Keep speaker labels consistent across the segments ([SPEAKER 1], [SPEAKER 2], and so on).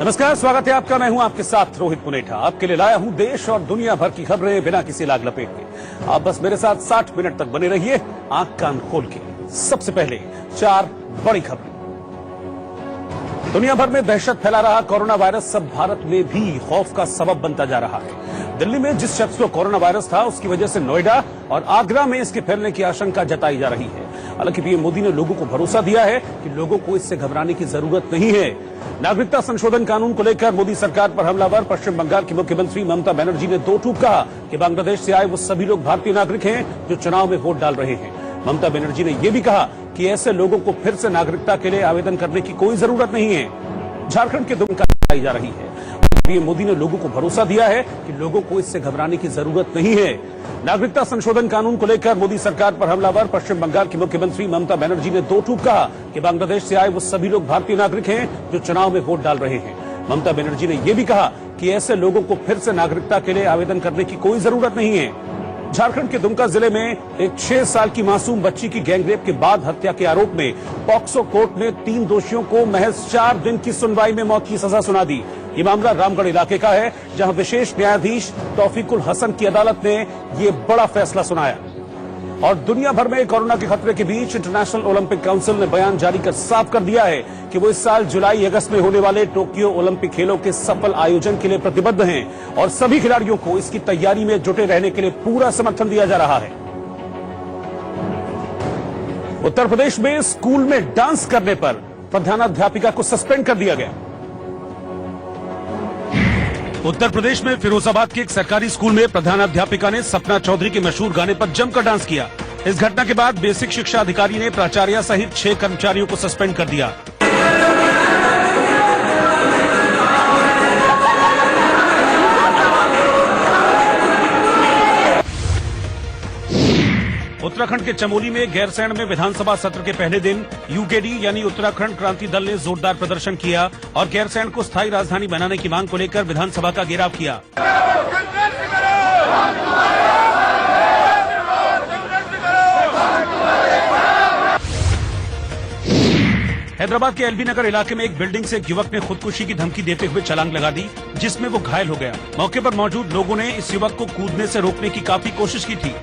[SPEAKER 1] नमस्कार, स्वागत है आपका। मैं हूं आपके साथ रोहित पुनेठा। आपके लिए लाया हूं देश और दुनिया भर की खबरें बिना किसी लाग लपेट के। आप बस मेरे साथ 60 मिनट तक बने रहिए आंख कान खोल के। सबसे पहले 4 बड़ी खबरें। दुनिया भर में दहशत फैला रहा कोरोना वायरस अब भारत में भी खौफ का सबब बनता जा रहा है। दिल्ली में जिस शख्स को कोरोना वायरस था, उसकी वजह से नोएडा और आगरा में इसके फैलने की आशंका जताई जा रही है। हालांकि पीएम मोदी ने लोगों को भरोसा दिया है कि लोगों को इससे घबराने की जरूरत नहीं है। नागरिकता संशोधन कानून को लेकर मोदी सरकार पर हमलावर पश्चिम बंगाल की मुख्यमंत्री ममता बनर्जी ने दो टूक कहा कि बांग्लादेश से आए वो सभी लोग भारतीय नागरिक हैं जो चुनाव में वोट डाल रहे हैं। ममता बनर्जी ने यह भी कहा कि ऐसे लोगों को फिर से नागरिकता के लिए आवेदन करने की कोई जरूरत नहीं है। झारखंड के दुमका आई जा रही है। पीएम मोदी ने लोगों को भरोसा दिया है कि लोगों को इससे घबराने की जरूरत नहीं है। नागरिकता संशोधन कानून को लेकर मोदी सरकार पर हमलावर पश्चिम बंगाल की मुख्यमंत्री ममता बनर्जी ने दो टूक कहा कि बांग्लादेश से आए वो सभी लोग भारतीय नागरिक हैं जो चुनाव में वोट डाल रहे हैं। ममता बनर्जी ने यह भी कहा कि ऐसे लोगों को फिर से नागरिकता के लिए आवेदन करने की कोई जरूरत नहीं है। झारखंड के दुमका जिले में एक 6 साल की मासूम बच्ची की गैंगरेप के बाद हत्या के आरोप में पॉक्सो कोर्ट ने 3 दोषियों को महज 4 दिन की सुनवाई में मौत की सजा सुना दी। ये मामला रामगढ़ इलाके का है, जहां विशेष न्यायाधीश तौफीकुल हसन की अदालत ने ये बड़ा फैसला सुनाया। और दुनिया भर में कोरोना के खतरे के बीच इंटरनेशनल ओलंपिक काउंसिल ने बयान जारी कर साफ कर दिया है कि वो इस साल जुलाई अगस्त में होने वाले टोक्यो ओलंपिक खेलों के सफल आयोजन के लिए प्रतिबद्ध हैं और सभी खिलाड़ियों को इसकी तैयारी में जुटे रहने के लिए पूरा समर्थन दिया जा रहा है। उत्तर प्रदेश में स्कूल में डांस करने पर प्रधानाध्यापिका को सस्पेंड कर दिया गया। उत्तर प्रदेश में फिरोजाबाद के एक सरकारी स्कूल में प्रधानाध्यापिका ने सपना चौधरी के मशहूर गाने पर जमकर डांस किया। इस घटना के बाद बेसिक शिक्षा अधिकारी ने प्राचार्य सहित 6 कर्मचारियों को सस्पेंड कर दिया। उत्तराखंड के चमोली में गैरसैंण में विधानसभा सत्र के पहले दिन यूकेडी यानी उत्तराखंड क्रांति दल ने जोरदार प्रदर्शन किया और गैरसैंण को स्थायी राजधानी बनाने की मांग को लेकर विधानसभा का घेराव किया। हैदराबाद के एलबी नगर इलाके में एक बिल्डिंग से एक युवक ने खुदकुशी की धमकी देते हुए छलांग लगा दी, जिसमें वो घायल हो गया। मौके पर मौजूद लोगों ने इस युवक को कूदने से रोकने की काफी कोशिश की थी।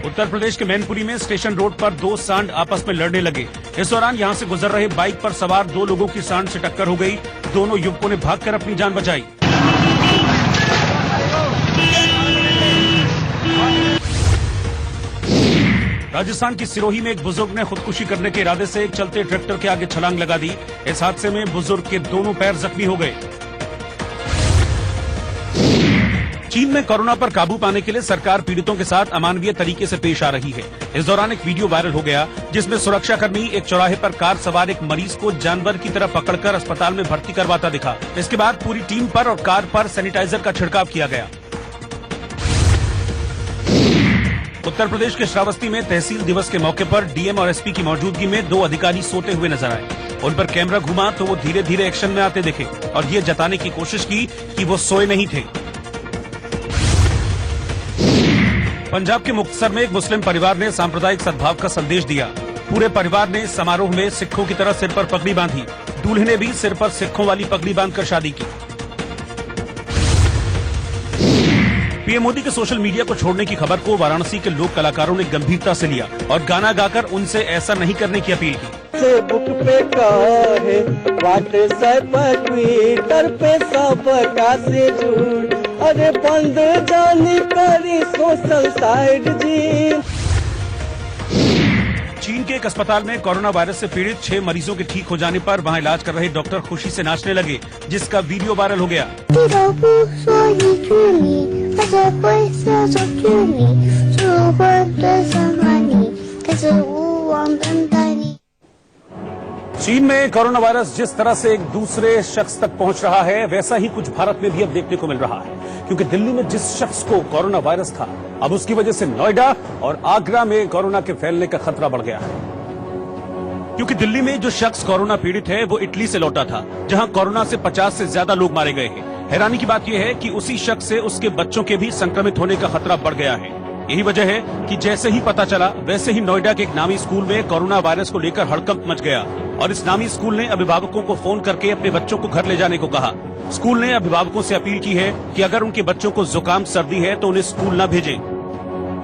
[SPEAKER 1] उत्तर प्रदेश के मैनपुरी में स्टेशन रोड पर 2 सांड आपस में लड़ने लगे। इस दौरान यहां से गुजर रहे बाइक पर सवार 2 लोगों की सांड से टक्कर हो गई। दोनों युवकों ने भागकर अपनी जान बचाई। राजस्थान की सिरोही में एक बुजुर्ग ने खुदकुशी करने के इरादे से एक चलते ट्रैक्टर के आगे छलांग लगा दी। इस हादसे में बुजुर्ग के दोनों पैर जख्मी हो गए। चीन में कोरोना पर काबू पाने के लिए सरकार पीड़ितों के साथ अमानवीय तरीके से पेश आ रही है। इस दौरान एक वीडियो वायरल हो गया, जिसमें सुरक्षाकर्मी एक चौराहे पर कार सवार एक मरीज को जानवर की तरह पकड़कर अस्पताल में भर्ती करवाता दिखा। इसके बाद पूरी टीम पर और कार पर सैनिटाइजर का छिड़काव किया गया। उत्तर प्रदेश के श्रावस्ती में तहसील दिवस के मौके पर डीएम और एसपी की मौजूदगी में 2 अधिकारी सोते हुए नजर आए। उन पर कैमरा घुमा तो वो धीरे धीरे एक्शन में आते दिखे और ये जताने की कोशिश की कि वो सोए नहीं थे। पंजाब के मुक्तसर में एक मुस्लिम परिवार ने सांप्रदायिक सद्भाव का संदेश दिया। पूरे परिवार ने समारोह में सिखों की तरह सिर पर पगड़ी बांधी। दूल्हे ने भी सिर पर सिखों वाली पगड़ी बांधकर शादी की। पीएम मोदी के सोशल मीडिया को छोड़ने की खबर को वाराणसी के लोक कलाकारों ने गंभीरता से लिया और गाना गाकर उनसे ऐसा नहीं करने की अपील की।
[SPEAKER 2] फेसबुक पे कहे, व्हाट्सएप पर, ट्विटर पे सब का से झूठ, अरे बंद जानी करी सोशल साइट जी।
[SPEAKER 1] चीन के एक अस्पताल में कोरोना वायरस से पीड़ित 6 मरीजों के ठीक हो जाने पर वहां इलाज कर रहे डॉक्टर खुशी से नाचने लगे, जिसका वीडियो वायरल हो गया। चीन में कोरोना वायरस जिस तरह से एक दूसरे शख्स तक पहुंच रहा है, वैसा ही कुछ भारत में भी अब देखने को मिल रहा है। क्योंकि दिल्ली में जिस शख्स को कोरोना वायरस था, अब उसकी वजह से नोएडा और आगरा में कोरोना के फैलने का खतरा बढ़ गया है। क्योंकि दिल्ली में जो शख्स कोरोना पीड़ित है, वो इटली से लौटा था, जहां कोरोना से 50 से ज्यादा लोग मारे गए हैं। हैरानी की बात यह है कि उसी शख्स से उसके बच्चों के भी संक्रमित होने का खतरा बढ़ गया है। यही वजह है कि जैसे ही पता चला वैसे ही नोएडा के एक नामी स्कूल में कोरोना वायरस को लेकर हड़कंप मच गया और इस नामी स्कूल ने अभिभावकों को फोन करके अपने बच्चों को घर ले जाने को कहा। स्कूल ने अभिभावकों से अपील की है कि अगर उनके बच्चों को जुकाम सर्दी है तो उन्हें स्कूल न भेजें।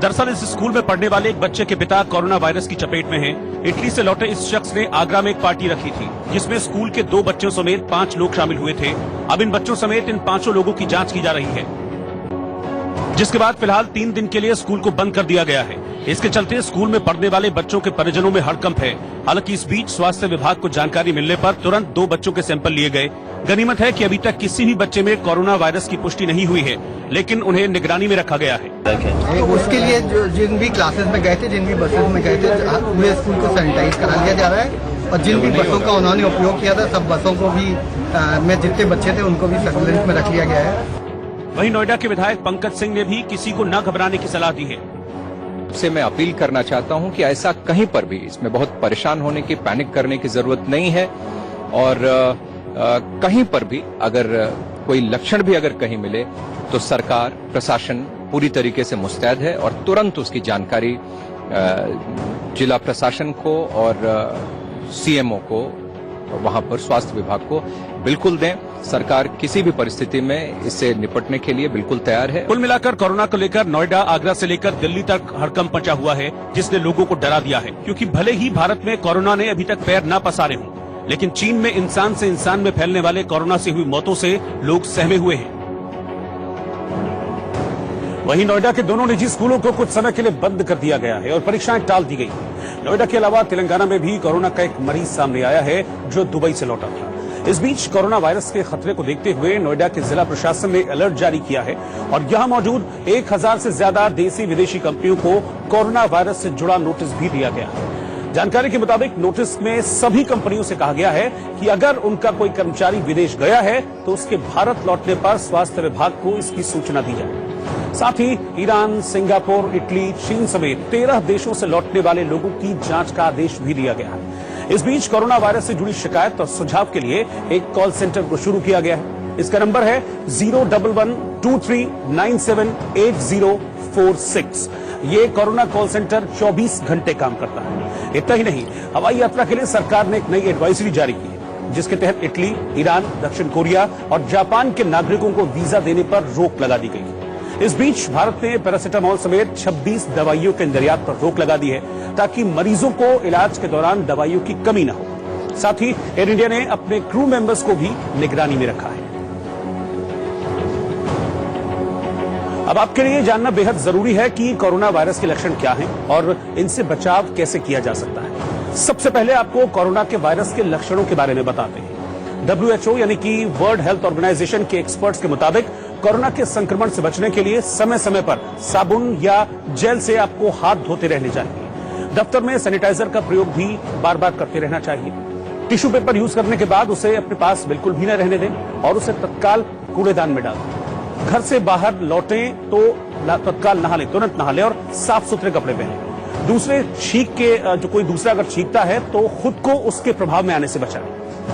[SPEAKER 1] दरअसल इस स्कूल में पढ़ने वाले एक बच्चे के पिता कोरोना वायरस की चपेट में हैं। इटली से लौटे इस शख्स ने आगरा में एक पार्टी रखी थी जिसमें स्कूल के 2 बच्चों समेत 5 लोग शामिल हुए थे। अब इन बच्चों समेत इन 5 लोगों की जांच की जा रही है, जिसके बाद फिलहाल 3 दिन के लिए स्कूल को बंद कर दिया गया है। इसके चलते स्कूल में पढ़ने वाले बच्चों के परिजनों में हड़कंप है। हालांकि इस बीच स्वास्थ्य विभाग को जानकारी मिलने पर तुरंत 2 बच्चों के सैंपल लिए गए। गनीमत है कि अभी तक किसी भी बच्चे में कोरोना वायरस की पुष्टि नहीं हुई है, लेकिन उन्हें निगरानी में रखा गया है।
[SPEAKER 3] उसके लिए जो जिन भी क्लासेस में गए थे, जिन भी बसेस में गए थे, पूरे स्कूल को सैनिटाइज करा लिया जा रहा है और जिन भी बसों का उन्होंने उपयोग किया था सब बसों को भी में जितने बच्चे थे उनको भी सर्विलेंस में रख लिया गया है।
[SPEAKER 1] वहीं नोएडा के विधायक पंकज सिंह ने भी किसी को न घबराने की सलाह दी है।
[SPEAKER 4] से मैं अपील करना चाहता हूं कि ऐसा कहीं पर भी इसमें बहुत परेशान होने की, पैनिक करने की जरूरत नहीं है और कहीं पर भी अगर कोई लक्षण भी अगर कहीं मिले तो सरकार, प्रशासन पूरी तरीके से मुस्तैद है और तुरंत उसकी जानकारी जिला प्रशासन को और सीएमओ को, वहां पर स्वास्थ्य विभाग को बिल्कुल दें। सरकार किसी भी परिस्थिति में इससे निपटने के लिए बिल्कुल तैयार है।
[SPEAKER 1] कुल मिलाकर कोरोना को लेकर नोएडा, आगरा से लेकर दिल्ली तक हड़कंप मचा हुआ है, जिसने लोगों को डरा दिया है। क्योंकि भले ही भारत में कोरोना ने अभी तक पैर न पसारे हों, लेकिन चीन में इंसान से इंसान में फैलने वाले कोरोना से हुई मौतों से लोग सहमे हुए हैं। वहीं नोएडा के दोनों निजी स्कूलों को कुछ समय के लिए बंद कर दिया गया है और परीक्षाएं टाल दी गई। नोएडा के अलावा तेलंगाना में भी कोरोना का एक मरीज सामने आया है जो दुबई से लौटा था। इस बीच कोरोना वायरस के खतरे को देखते हुए नोएडा के जिला प्रशासन ने अलर्ट जारी किया है और यहां मौजूद 1000 से ज्यादा देसी विदेशी कंपनियों को कोरोना वायरस से जुड़ा नोटिस भी दिया गया है। जानकारी के मुताबिक नोटिस में सभी कंपनियों से कहा गया है कि अगर उनका कोई कर्मचारी विदेश गया है तो उसके भारत लौटने पर स्वास्थ्य विभाग को इसकी सूचना दी जाए। साथ ही ईरान, सिंगापुर, इटली, चीन समेत 13 देशों से लौटने वाले लोगों की जांच का आदेश भी दिया गया है। इस बीच कोरोना वायरस से जुड़ी शिकायत और सुझाव के लिए एक कॉल सेंटर को शुरू किया गया है। इसका नंबर है 01123978046। ये कोरोना कॉल सेंटर 24 घंटे काम करता है। इतना ही नहीं, हवाई यात्रा के लिए सरकार ने एक नई एडवाइजरी जारी की है, जिसके तहत इटली, ईरान, दक्षिण कोरिया और जापान के नागरिकों को वीजा देने पर रोक लगा दी गई है। इस बीच भारत ने पैरासिटामोल समेत 26 दवाइयों के निर्यात पर रोक लगा दी है ताकि मरीजों को इलाज के दौरान दवाइयों की कमी न हो। साथ ही एयर इंडिया ने अपने क्रू मेंबर्स को भी निगरानी में रखा है। अब आपके लिए जानना बेहद जरूरी है कि कोरोना वायरस के लक्षण क्या हैं और इनसे बचाव कैसे किया जा सकता है। सबसे पहले आपको कोरोना के वायरस के लक्षणों के बारे में बताते हैं। WHO यानी कि वर्ल्ड हेल्थ ऑर्गेनाइजेशन के एक्सपर्ट्स के मुताबिक कोरोना के संक्रमण से बचने के लिए समय समय पर साबुन या जेल से आपको हाथ धोते रहने चाहिए। दफ्तर में सैनिटाइजर का प्रयोग भी बार बार करते रहना चाहिए। टिश्यू पेपर यूज करने के बाद उसे अपने पास बिल्कुल भी न रहने दें और उसे तत्काल कूड़ेदान में डाल दें। घर से बाहर लौटें तो तत्काल नहा लें, तुरंत नहा लें और साफ सुथरे कपड़े पहनें। दूसरे छींक के जो कोई दूसरा अगर छींकता है तो खुद को उसके प्रभाव में आने से बचाएं।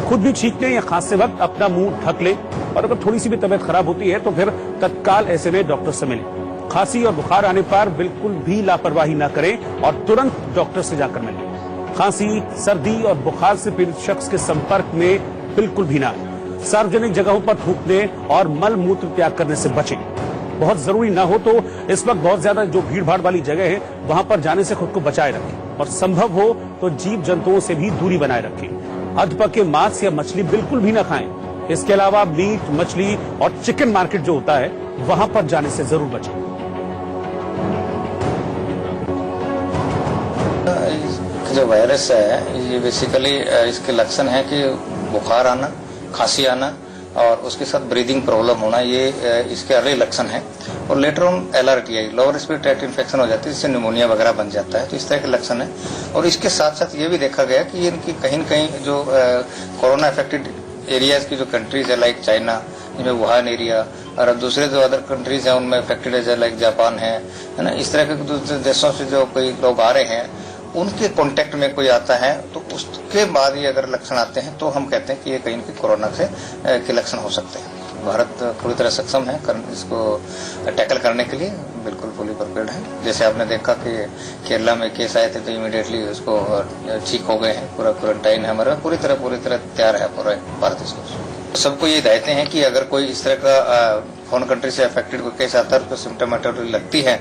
[SPEAKER 1] खुद भी छींकने या खांसते वक्त अपना मुंह ढक लें और अगर थोड़ी सी भी तबीयत खराब होती है तो फिर तत्काल ऐसे में डॉक्टर से मिलें। खांसी और बुखार आने पर बिल्कुल भी लापरवाही न करें और तुरंत डॉक्टर से जाकर मिलें। खांसी, सर्दी और बुखार से पीड़ित शख्स के संपर्क में बिल्कुल भी न आए। सार्वजनिक जगहों पर थूकने और मल मूत्र त्याग करने से बचें। बहुत जरूरी ना हो तो इस वक्त बहुत ज्यादा जो भीड़ भाड़ वाली जगह है वहां पर जाने से खुद को बचाए रखें और संभव हो तो जीव जंतुओं से भी दूरी बनाए रखें। अधपके मांस या मछली बिल्कुल भी न खाएं। इसके अलावा मीट, मछली और चिकन मार्केट जो होता है वहां पर जाने से जरूर बचें।
[SPEAKER 5] जो वायरस है ये बेसिकली इसके लक्षण है कि बुखार आना, खांसी आना और उसके साथ ब्रीदिंग प्रॉब्लम होना, ये इसके अर्ली लक्षण है। और later on LRTI, lower respiratory tract infection हो जाती है, जिससे निमोनिया वगैरह बन जाता है। तो इस तरह के लक्षण है। और इसके साथ साथ ये भी देखा गया कि इनकी कहीं न कहीं जो कोरोना अफेक्टेड एरियाज की जो कंट्रीज है लाइक चाइना, जिनमें वुहान एरिया, और दूसरे जो अदर कंट्रीज हैं उनमें अफेक्टेड है लाइक जापान है ना। इस तरह के देशों से जो कोई लोग आ रहे हैं उनके कांटेक्ट में कोई आता है तो उसके बाद ये अगर लक्षण आते हैं तो हम कहते हैं कि ये कहीं न कहीं कोरोना से के लक्षण हो सकते हैं। भारत पूरी तरह सक्षम है इसको टैकल करने के लिए। बिल्कुल फुली प्रिपेयर्ड है। जैसे आपने देखा कि केरला में केस आए थे तो इमीडिएटली उसको ठीक हो गए हैं, पूरा क्वारंटाइन है हमारा, पूरी तरह तैयार है पूरा भारत इसको। सबको ये हिदायतें हैं कि अगर कोई इस तरह का फॉरेन कंट्री से अफेक्टेड कोई केस आता है तो सिम्टोमेटोरी लगती है,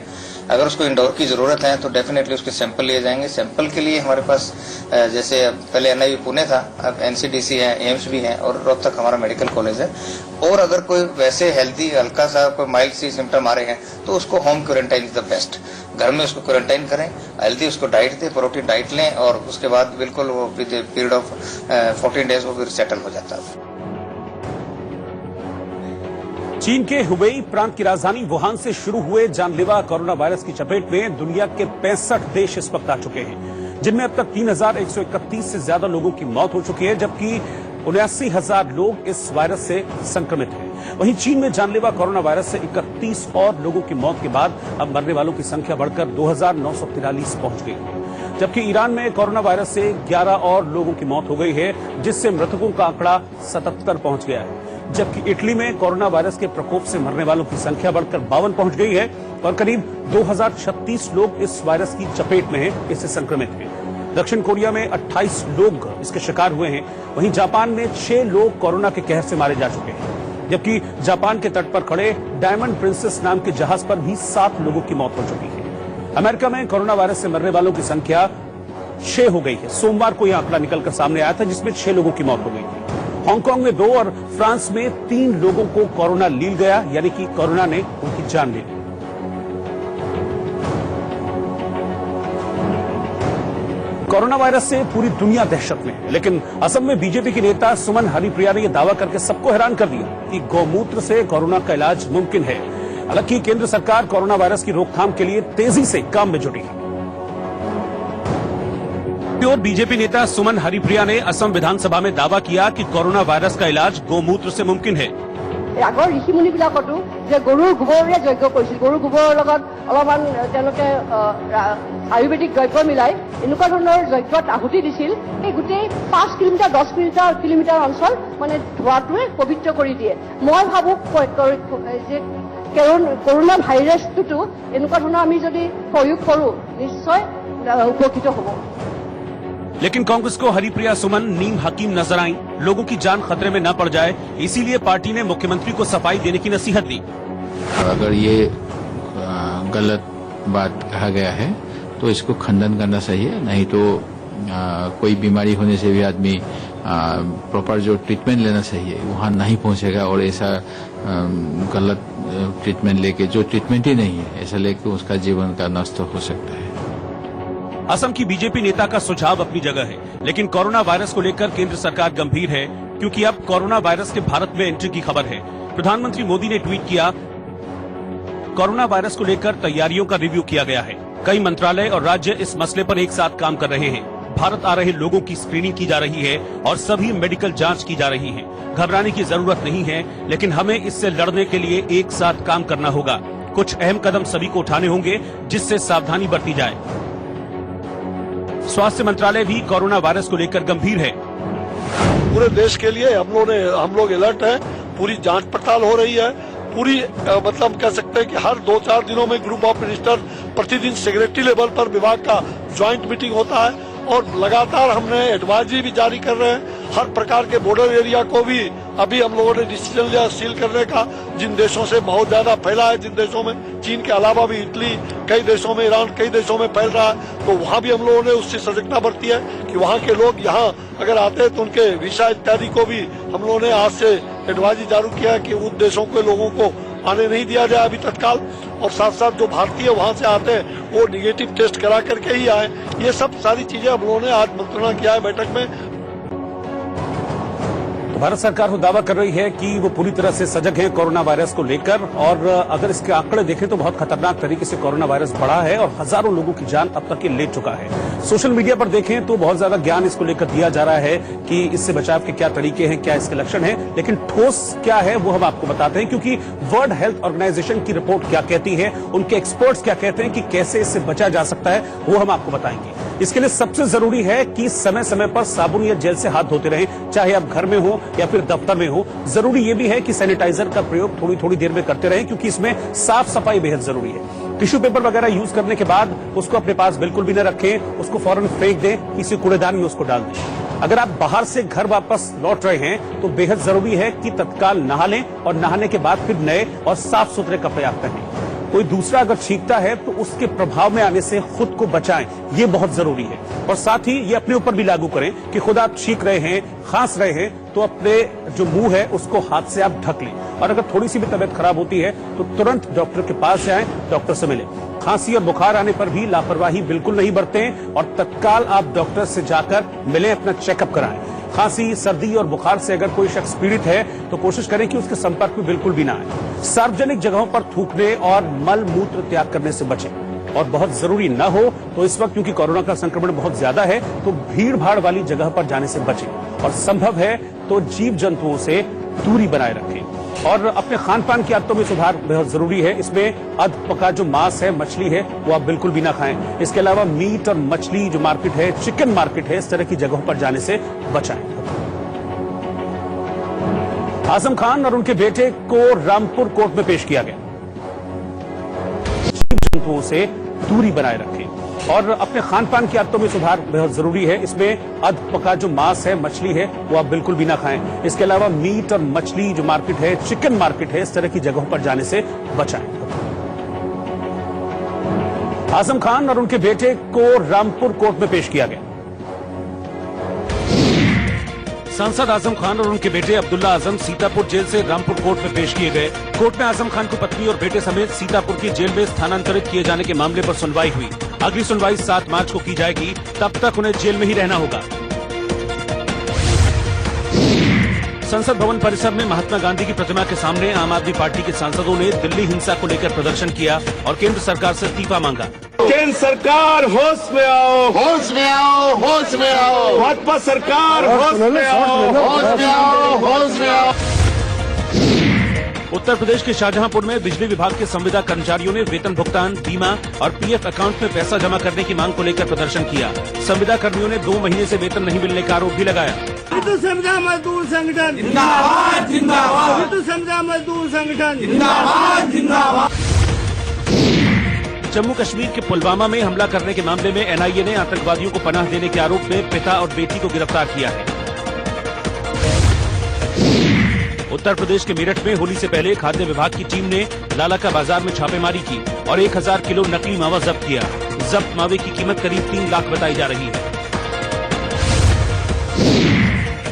[SPEAKER 5] अगर उसको इंडोर की जरूरत है तो डेफिनेटली उसके सैंपल लिए जाएंगे। सैंपल के लिए हमारे पास जैसे पहले एनआईवी पुणे था, अब एनसीडीसी है, एम्स भी है और रोहतक हमारा मेडिकल कॉलेज है। और अगर कोई वैसे हेल्दी हल्का सा कोई माइल्ड सी सिम्टम आ रहे हैं तो उसको home quarantine is the best. घर में उसको क्वारंटाइन करें, हेल्दी उसको डाइट दें, प्रोटीन डाइट लें और उसके बाद बिल्कुल वो पीरियड ऑफ 14 डेज वो फिर सेटल हो जाता है।
[SPEAKER 1] चीन के हुबेई प्रांत की राजधानी वुहान से शुरू हुए जानलेवा कोरोना वायरस की चपेट में दुनिया के 65 देश इस वक्त आ चुके हैं, जिनमें अब तक 3131 से ज्यादा लोगों की मौत हो चुकी है, जबकि 79,000 लोग इस वायरस से संक्रमित हैं। वहीं चीन में जानलेवा कोरोना वायरस से 31 और लोगों की मौत के बाद अब मरने वालों की संख्या बढ़कर 2,943 पहुंच गई है, जबकि ईरान में कोरोना वायरस से 11 और लोगों की मौत हो गई है, जिससे मृतकों का आंकड़ा 77 पहुंच गया है। जबकि इटली में कोरोना वायरस के प्रकोप से मरने वालों की संख्या बढ़कर 52 पहुंच गई है और करीब 2036 लोग इस वायरस की चपेट में हैं, इससे संक्रमित हैं। दक्षिण कोरिया में 28 लोग इसके शिकार हुए हैं। वहीं जापान में 6 लोग कोरोना के कहर से मारे जा चुके हैं, जबकि जापान के तट पर खड़े डायमंड प्रिंसेस नाम के जहाज पर भी 7 लोगों की मौत हो चुकी है। अमेरिका में कोरोना वायरस से मरने वालों की संख्या 6 हो गई है। सोमवार को यह आंकड़ा निकलकर सामने आया था, जिसमें 6 लोगों की मौत हो गई थी। हांगकांग में 2 और फ्रांस में 3 लोगों को कोरोना लील गया, यानी कि कोरोना ने उनकी जान ले ली। कोरोना वायरस से पूरी दुनिया दहशत में है, लेकिन असम में बीजेपी के नेता सुमन हरिप्रिया ने यह दावा करके सबको हैरान कर दिया कि गौमूत्र से कोरोना का इलाज मुमकिन है। हालांकि केंद्र सरकार कोरोना वायरस की रोकथाम के लिए तेजी से काम में जुटी है। और बीजेपी नेता सुमन हरिप्रिया ने असम विधानसभा में दावा किया कि कोरोना वायरस का इलाज गौमूत्र से मुमकिन है।
[SPEAKER 6] আগৰ ঋষিমুনিবিলাকতো যে গৰুৰ গোবৰেৰে যজ্ঞ কৰিছিল, গৰুৰ গোবৰৰ লগত অলপমান তেওঁলোকে আয়ুৰ্বেদিক দ্ৰব্য মিলাই এনেকুৱা ধৰণৰ যজ্ঞত আহুতি দিছিল। এই গোটেই 5 কিলোমিটাৰ 10 কিলোমিটাৰ অঞ্চল মানে ধোঁৱাটোৱে পবিত্ৰ কৰি দিয়ে। মই ভাবো যে কৰোনা ভাইৰাছটোতো এনেকুৱা ধৰণৰ আমি যদি প্ৰয়োগ কৰোঁ নিশ্চয় উপকৃত হ'ব।
[SPEAKER 1] लेकिन कांग्रेस को हरिप्रिया सुमन नीम हकीम नजर आई। लोगों की जान खतरे में न पड़ जाए, इसीलिए पार्टी ने मुख्यमंत्री को सफाई देने की नसीहत दी।
[SPEAKER 7] अगर ये गलत बात कहा गया है तो इसको खंडन करना सही है, नहीं तो कोई बीमारी होने से भी आदमी प्रॉपर जो ट्रीटमेंट लेना चाहिए वहाँ नहीं पहुँचेगा और ऐसा गलत ट्रीटमेंट लेके जो ट्रीटमेंट ही नहीं है ऐसा लेके उसका जीवन का नष्ट हो सकता है।
[SPEAKER 1] असम की बीजेपी नेता का सुझाव अपनी जगह है, लेकिन कोरोना वायरस को लेकर केंद्र सरकार गंभीर है, क्योंकि अब कोरोना वायरस के भारत में एंट्री की खबर है। प्रधानमंत्री मोदी ने ट्वीट किया, कोरोना वायरस को लेकर तैयारियों का रिव्यू किया गया है। कई मंत्रालय और राज्य इस मसले पर एक साथ काम कर रहे हैं। भारत आ रहे लोगों की स्क्रीनिंग की जा रही है और सभी मेडिकल जांच की जा रही है। घबराने की जरूरत नहीं है, लेकिन हमें इससे लड़ने के लिए एक साथ काम करना होगा। कुछ अहम कदम सभी को उठाने होंगे, जिससे सावधानी बरती जाए। स्वास्थ्य मंत्रालय भी कोरोना वायरस को लेकर गंभीर है।
[SPEAKER 8] पूरे देश के लिए हम लोग अलर्ट है। पूरी जांच पड़ताल हो रही है। पूरी मतलब कह सकते हैं कि हर 2-4 दिनों में ग्रुप ऑफ मिनिस्टर प्रतिदिन सेक्रेटरी लेवल पर विभाग का ज्वाइंट मीटिंग होता है और लगातार हमने एडवाइजरी भी जारी कर रहे हैं। हर प्रकार के बॉर्डर एरिया को भी अभी हम लोगों ने डिसीजन लिया सील करने का, जिन देशों से बहुत ज्यादा फैला है, जिन देशों में चीन के अलावा भी इटली, कई देशों में ईरान, कई देशों में फैल रहा है, तो वहाँ भी हम लोगों ने उससे सजगता बरती है कि वहाँ के लोग यहाँ अगर आते हैं तो उनके वीजा इत्यादि को भी हम लोगों ने आज से एडवाइजरी जारी किया है कि उन देशों के लोगों को आने नहीं दिया जाए अभी तत्काल, और साथ साथ जो भारतीय वहाँ से आते हैं वो निगेटिव टेस्ट करा करके ही आए। ये सब सारी चीजें हम लोगों ने आज मंत्रणा किया है बैठक में।
[SPEAKER 1] भारत सरकार को दावा कर रही है कि वो पूरी तरह से सजग है कोरोना वायरस को लेकर, और अगर इसके आंकड़े देखें तो बहुत खतरनाक तरीके से कोरोना वायरस बढ़ा है और हजारों लोगों की जान अब तक ये ले चुका है। सोशल मीडिया पर देखें तो बहुत ज्यादा ज्ञान इसको लेकर दिया जा रहा है कि इससे बचाव के क्या तरीके हैं, क्या इसके लक्षण हैं, लेकिन ठोस क्या है वो हम आपको बताते हैं, क्योंकि वर्ल्ड हेल्थ ऑर्गेनाइजेशन की रिपोर्ट क्या कहती है, उनके एक्सपर्ट्स क्या कहते हैं कि कैसे इससे बचा जा सकता है, वो हम आपको बताएंगे। इसके लिए सबसे जरूरी है कि समय समय पर साबुन या जेल से हाथ धोते रहें, चाहे आप घर में हो या फिर दफ्तर में हो। जरूरी यह भी है कि सैनिटाइजर का प्रयोग थोड़ी थोड़ी देर में करते रहें, क्योंकि इसमें साफ सफाई बेहद जरूरी है। टिश्यू पेपर वगैरह यूज करने के बाद उसको अपने पास बिल्कुल भी न रखें, उसको फौरन फेंक दें, किसी कूड़ेदान में उसको डाल दें। अगर आप बाहर से घर वापस लौट रहे हैं तो बेहद जरूरी है कि तत्काल नहा लें और नहाने के बाद फिर नए और साफ सुथरे कपड़े आप पहनें। कोई दूसरा अगर छींकता है तो उसके प्रभाव में आने से खुद को बचाएं, ये बहुत जरूरी है। और साथ ही ये अपने ऊपर भी लागू करें कि खुद आप छींक रहे हैं, खांस रहे हैं तो अपने जो मुंह है उसको हाथ से आप ढक लें। और अगर थोड़ी सी भी तबीयत खराब होती है तो तुरंत डॉक्टर के पास जाएं, डॉक्टर से मिलें। खांसी और बुखार आने पर भी लापरवाही बिल्कुल नहीं बरतें और तत्काल आप डॉक्टर से जाकर मिलें, अपना चेकअप कराएं। खांसी, सर्दी और बुखार से अगर कोई शख्स पीड़ित है तो कोशिश करें कि उसके संपर्क में बिल्कुल भी ना आए। सार्वजनिक जगहों पर थूकने और मल मूत्र त्याग करने से बचें। और बहुत जरूरी न हो तो इस वक्त क्योंकि कोरोना का संक्रमण बहुत ज्यादा है तो भीड़ भाड़ वाली जगह पर जाने से बचें और संभव है तो जीव जंतुओं से दूरी बनाए रखें। और अपने खान पान की आदतों में सुधार बहुत जरूरी है। इसमें अध पका जो मांस है, मछली है, वो आप बिल्कुल भी ना खाएं। इसके अलावा मीट और मछली जो मार्केट है, चिकन मार्केट है, इस तरह की जगहों पर जाने से बचाएं। आजम खान और उनके बेटे को रामपुर कोर्ट में पेश किया गया। जीव जंतुओं से दूरी बनाए रखें और अपने खान पान की आदतों में सुधार बहुत जरूरी है। इसमें अध पका जो मांस है, मछली है, वो आप बिल्कुल भी ना खाएं। इसके अलावा मीट और मछली जो मार्केट है, चिकन मार्केट है, इस तरह की जगहों पर जाने से बचाएं। आजम खान और उनके बेटे को रामपुर कोर्ट में पेश किया गया। सांसद आजम खान और उनके बेटे अब्दुल्ला आजम सीतापुर जेल से रामपुर कोर्ट में पेश किए गए। कोर्ट में आजम खान को पत्नी और बेटे समेत सीतापुर की जेल में स्थानांतरित किए जाने के मामले पर सुनवाई हुई। अगली सुनवाई 7 मार्च को की जाएगी, तब तक उन्हें जेल में ही रहना होगा। संसद भवन परिसर में महात्मा गांधी की प्रतिमा के सामने आम आदमी पार्टी के सांसदों ने दिल्ली हिंसा को लेकर प्रदर्शन किया और केंद्र सरकार से इस्तीफा मांगा।
[SPEAKER 9] केंद्र सरकार होश में आओ,
[SPEAKER 10] होश में आओ, होश में आओ,
[SPEAKER 9] भाजपा सरकार होश में आओ,
[SPEAKER 10] होश में आओ, होश में आओ।
[SPEAKER 1] उत्तर प्रदेश के शाहजहांपुर में बिजली विभाग के संविदा कर्मचारियों ने वेतन भुगतान, बीमा और पीएफ अकाउंट में पैसा जमा करने की मांग को लेकर प्रदर्शन किया। संविदा कर्मियों ने 2 महीने से वेतन नहीं मिलने का आरोप भी लगाया।
[SPEAKER 9] संविदा मजदूर संगठन जिंदाबाद, जिंदाबाद। संविदा मजदूर संगठन जिंदाबाद, जिंदाबाद।
[SPEAKER 1] जम्मू कश्मीर के पुलवामा में हमला करने के मामले में एनआईए ने आतंकवादियों को पनाह देने के आरोप में पिता और बेटी को गिरफ्तार किया है। उत्तर प्रदेश के मेरठ में होली से पहले खाद्य विभाग की टीम ने लाला का बाजार में छापेमारी की और 1000 किलो नकली मावा जब्त किया। जब्त मावे की कीमत करीब 3 लाख बताई जा रही है।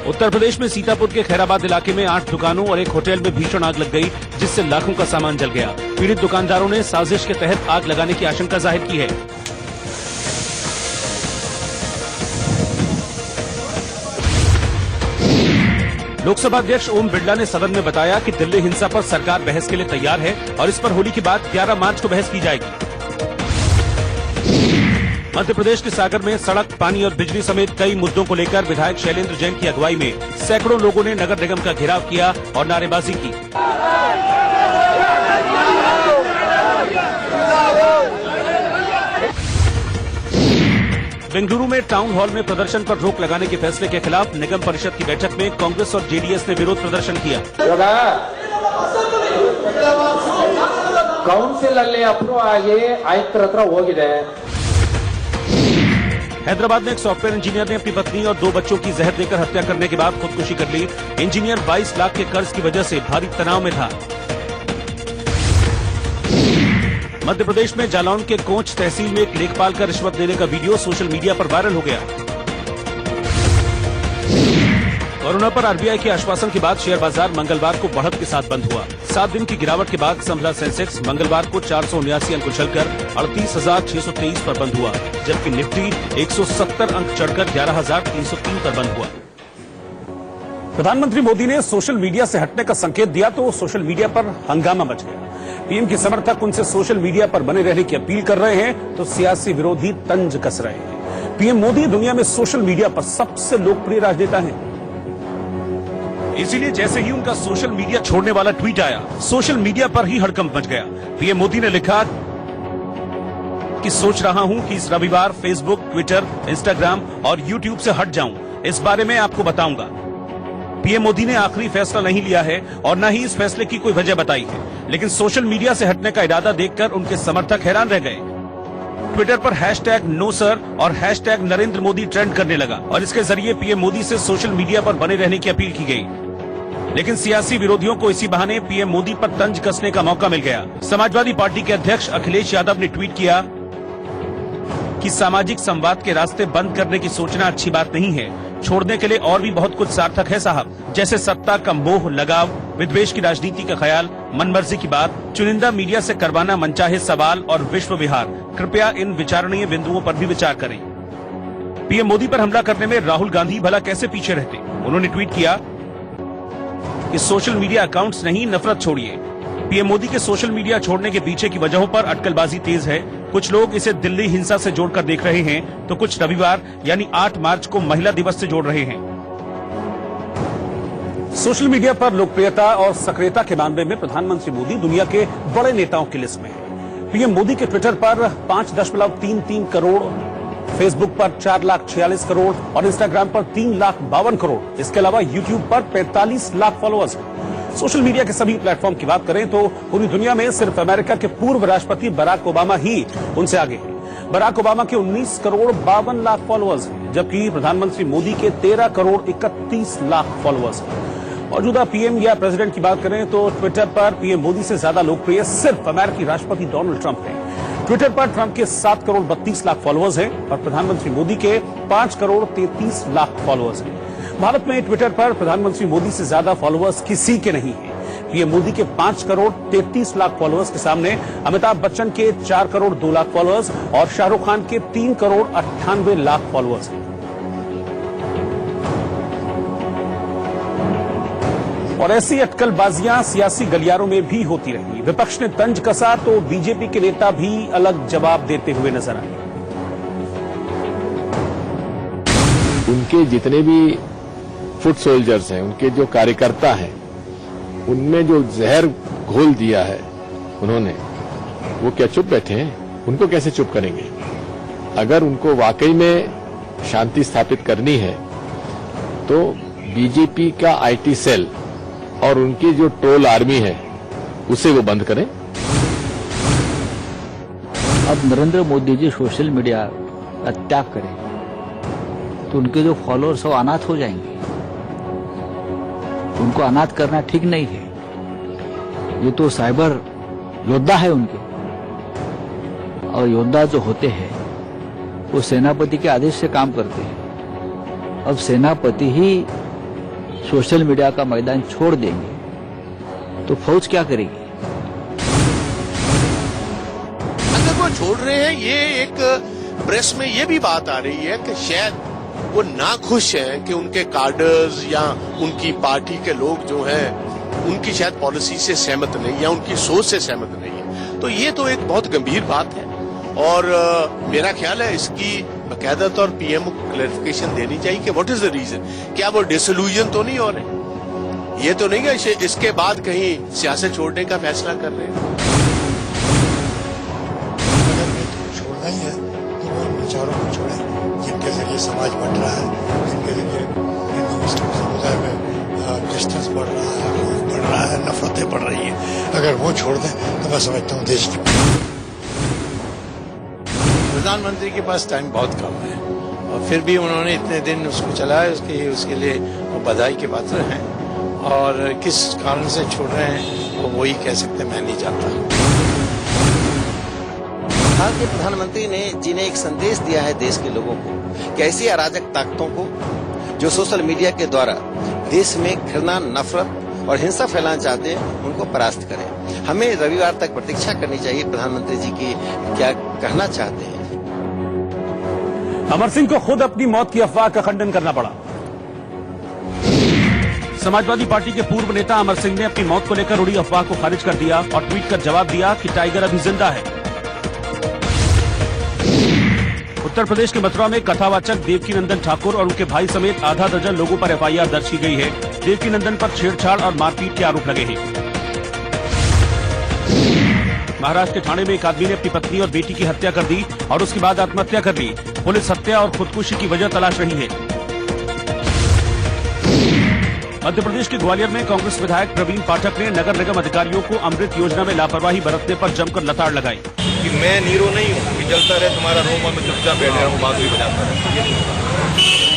[SPEAKER 1] उत्तर प्रदेश में सीतापुर के खैराबाद इलाके में 8 दुकानों और एक होटल में भीषण आग लग गई, जिससे लाखों का सामान जल गया। पीड़ित दुकानदारों ने साजिश के तहत आग लगाने की आशंका जाहिर की है। लोकसभा अध्यक्ष ओम बिरला ने सदन में बताया कि दिल्ली हिंसा पर सरकार बहस के लिए तैयार है और इस पर होली के बाद 11 मार्च को बहस की जाएगी। मध्य प्रदेश के सागर में सड़क, पानी और बिजली समेत कई मुद्दों को लेकर विधायक शैलेंद्र जैन की अगुवाई में सैकड़ों लोगों ने नगर निगम का घेराव किया और नारेबाजी की। बेंगलुरु में टाउन हॉल में प्रदर्शन पर रोक लगाने के फैसले के खिलाफ निगम परिषद की बैठक में कांग्रेस और जेडीएस ने विरोध प्रदर्शन किया।
[SPEAKER 11] ಕೌನ್ಸಿಲಲ್ಲಿ ಅಪ್ರೂವ್ ಆಗಿ ಆಯುಕ್ತರ ಹತ್ರ ಹೋಗಿದೆ।
[SPEAKER 1] हैदराबाद में एक सॉफ्टवेयर इंजीनियर ने अपनी पत्नी और 2 बच्चों की जहर देकर हत्या करने के बाद खुदकुशी कर ली। इंजीनियर 22 लाख के कर्ज की वजह से भारी तनाव में था। मध्य प्रदेश में जालौन के कोंच तहसील में एक लेखपाल का रिश्वत देने का वीडियो सोशल मीडिया पर वायरल हो गया। कोरोना पर आरबीआई के आश्वासन के बाद शेयर बाजार मंगलवार को बढ़त के साथ बंद हुआ। 7 दिन की गिरावट के बाद संभला सेंसेक्स मंगलवार को 479 अंक उछलकर 38,623 पर बंद हुआ, जबकि निफ्टी 170 अंक चढ़कर 11,303 पर बंद हुआ। प्रधानमंत्री मोदी ने सोशल मीडिया से हटने का संकेत दिया तो सोशल मीडिया पर हंगामा मच गया। पीएम के समर्थक उनसे सोशल मीडिया पर बने रहने की अपील कर रहे हैं तो सियासी विरोधी तंज कस रहे हैं। पीएम मोदी दुनिया में सोशल मीडिया पर सबसे लोकप्रिय राजनेता हैं। इसीलिए जैसे ही उनका सोशल मीडिया छोड़ने वाला ट्वीट आया, सोशल मीडिया पर ही हड़कंप मच गया। पीएम मोदी ने लिखा कि सोच रहा हूं कि इस रविवार फेसबुक, ट्विटर, इंस्टाग्राम और यूट्यूब से हट जाऊं। इस बारे में आपको बताऊंगा। पीएम मोदी ने आखिरी फैसला नहीं लिया है और न ही इस फैसले की कोई वजह बताई है, लेकिन सोशल मीडिया से हटने का इरादा देखकर उनके समर्थक हैरान रह गए। ट्विटर पर #नो सर और #नरेंद्र मोदी ट्रेंड करने लगा और इसके जरिए पीएम मोदी से सोशल मीडिया पर बने रहने की अपील की गई। लेकिन सियासी विरोधियों को इसी बहाने पीएम मोदी पर तंज कसने का मौका मिल गया। समाजवादी पार्टी के अध्यक्ष अखिलेश यादव ने ट्वीट किया कि सामाजिक संवाद के रास्ते बंद करने की सोचना अच्छी बात नहीं है। छोड़ने के लिए और भी बहुत कुछ सार्थक है साहब, जैसे सत्ता का मोह, लगाव, विद्वेष की राजनीति का ख्याल, मनमर्जी की बात, चुनिंदा मीडिया से करवाना मनचाहे सवाल और विश्व विहार। कृपया इन विचारणीय बिंदुओं पर भी विचार करें। पीएम मोदी पर हमला करने में राहुल गांधी भला कैसे पीछे रहते। उन्होंने ट्वीट किया कि सोशल मीडिया अकाउंट्स नहीं, नफरत छोड़िए। पीएम मोदी के सोशल मीडिया छोड़ने के पीछे की वजहों पर अटकलबाजी तेज है। कुछ लोग इसे दिल्ली हिंसा से जोड़कर देख रहे हैं, तो कुछ रविवार यानी 8 मार्च को महिला दिवस से जोड़ रहे हैं। सोशल मीडिया पर लोकप्रियता और सक्रियता के मामले में प्रधानमंत्री मोदी दुनिया के बड़े नेताओं की लिस्ट में है। पीएम मोदी के ट्विटर पर 5.33 करोड़, फेसबुक पर 4,46,000 करोड़ और इंस्टाग्राम पर 3,52,000 करोड़। इसके अलावा यूट्यूब पर 45 लाख फॉलोअर्स हैं। सोशल मीडिया के सभी प्लेटफॉर्म की बात करें तो पूरी दुनिया में सिर्फ अमेरिका के पूर्व राष्ट्रपति बराक ओबामा ही उनसे आगे हैं। बराक ओबामा के 19 करोड़ 52 लाख फॉलोअर्स हैं, जबकि प्रधानमंत्री मोदी के 13 करोड़ 31 लाख फॉलोअर्स हैं। मौजूदा पीएम या प्रेसिडेंट की बात करें तो ट्विटर पर पीएम मोदी से ज्यादा लोकप्रिय सिर्फ अमेरिकी राष्ट्रपति डोनाल्ड ट्रंप हैं। ट्विटर पर ट्रंप के 7 करोड़ 32 लाख फॉलोअर्स हैं और प्रधानमंत्री मोदी के 5 करोड़ 33 लाख फॉलोअर्स हैं। भारत में ट्विटर पर प्रधानमंत्री मोदी से ज्यादा फॉलोअर्स किसी के नहीं है। पीएम मोदी के 5 करोड़ 33 लाख फॉलोअर्स के सामने अमिताभ बच्चन के 4 करोड़ 2 लाख फॉलोअर्स और शाहरुख खान के 3 करोड़ 98 लाख फॉलोअर्स हैं। और ऐसी अटकलबाजियां सियासी गलियारों में भी होती रही। विपक्ष ने तंज कसा तो बीजेपी के नेता भी अलग जवाब देते हुए नजर आए।
[SPEAKER 12] उनके जितने भी फुट सोल्जर्स हैं, उनके जो कार्यकर्ता हैं, उनमें जो जहर घोल दिया है उन्होंने, वो क्या चुप बैठे हैं? उनको कैसे चुप करेंगे? अगर उनको वाकई में शांति स्थापित करनी है तो बीजेपी का आईटी सेल और उनकी जो ट्रोल आर्मी है उसे वो बंद करें।
[SPEAKER 13] अब नरेंद्र मोदी जी सोशल मीडिया का त्याग करें तो उनके जो फॉलोअर्स हैं वो अनाथ हो जाएंगे। उनको अनाथ करना ठीक नहीं है। ये तो साइबर योद्धा है उनके, और योद्धा जो होते हैं वो सेनापति के आदेश से काम करते हैं। अब सेनापति ही सोशल मीडिया का मैदान छोड़ देंगे तो फौज क्या करेगी?
[SPEAKER 10] अगर वो छोड़ रहे हैं, ये एक प्रेस में ये भी बात आ रही है कि शायद वो नाखुश है कि उनके कार्डर्स या उनकी पार्टी के लोग जो हैं उनकी शायद पॉलिसी से सहमत नहीं या उनकी सोच से सहमत नहीं है। तो ये तो एक बहुत गंभीर बात है और मेरा ख्याल है इसकी बकायदा तौर पीएम को क्लैरिफिकेशन देनी चाहिए कि व्हाट इज द रीजन। क्या वो डिसल्यूजन तो नहीं हो रहे? ये तो नहीं है इसके बाद कहीं सियासत छोड़ने का फैसला कर रहे हैं।
[SPEAKER 14] अगर छोड़ना ही है तो वो विचारों को छोड़े जिनके जरिए समाज बढ़ रहा है, जिनके जरिए हिंदू मुस्लिम समुदाय में डिस्टेंस बढ़ रहा है, बढ़ रहा है, नफरतें बढ़ रही हैं। अगर वो छोड़ दें तो मैं समझता हूँ देश
[SPEAKER 10] प्रधानमंत्री के पास टाइम बहुत कम है और फिर भी उन्होंने इतने दिन उसको चलाया, उसके लिए वो बधाई के पात्र हैं। और किस कारण से छोड़ रहे हैं वो वही कह सकते, मैं नहीं जानता।
[SPEAKER 15] भारतीय प्रधानमंत्री ने जिन्हें एक संदेश दिया है देश के लोगों को कि ऐसी अराजक ताकतों को जो सोशल मीडिया के द्वारा देश में घृणा, नफरत और हिंसा फैलाना चाहते हैं, उनको परास्त करें। हमें रविवार तक प्रतीक्षा करनी चाहिए प्रधानमंत्री जी की क्या कहना चाहते हैं।
[SPEAKER 1] अमर सिंह को खुद अपनी मौत की अफवाह का खंडन करना पड़ा। समाजवादी पार्टी के पूर्व नेता अमर सिंह ने अपनी मौत को लेकर उड़ी अफवाह को खारिज कर दिया और ट्वीट कर जवाब दिया कि टाइगर अभी जिंदा है। उत्तर प्रदेश के मथुरा में कथावाचक देवकीनंदन ठाकुर और उनके भाई समेत आधा दर्जन लोगों पर एफआईआर दर्ज की गई है। देवकीनंदन पर छेड़छाड़ और मारपीट के आरोप लगे हैं। महाराष्ट्र के ठाणे में एक आदमी ने अपनी पत्नी और बेटी की हत्या कर दी और उसके बाद आत्महत्या कर ली। पुलिस हत्या और खुदकुशी की वजह तलाश रही है। मध्य प्रदेश के ग्वालियर में कांग्रेस विधायक प्रवीण पाठक ने नगर निगम अधिकारियों को अमृत योजना में लापरवाही बरतने पर जमकर लताड़ लगाई
[SPEAKER 16] कि मैं नीरो नहीं हूँ कि जलता रहे तुम्हारा रूम और मैं चुपचाप बैठे रहूँ, बांसुरी बजाता रहे।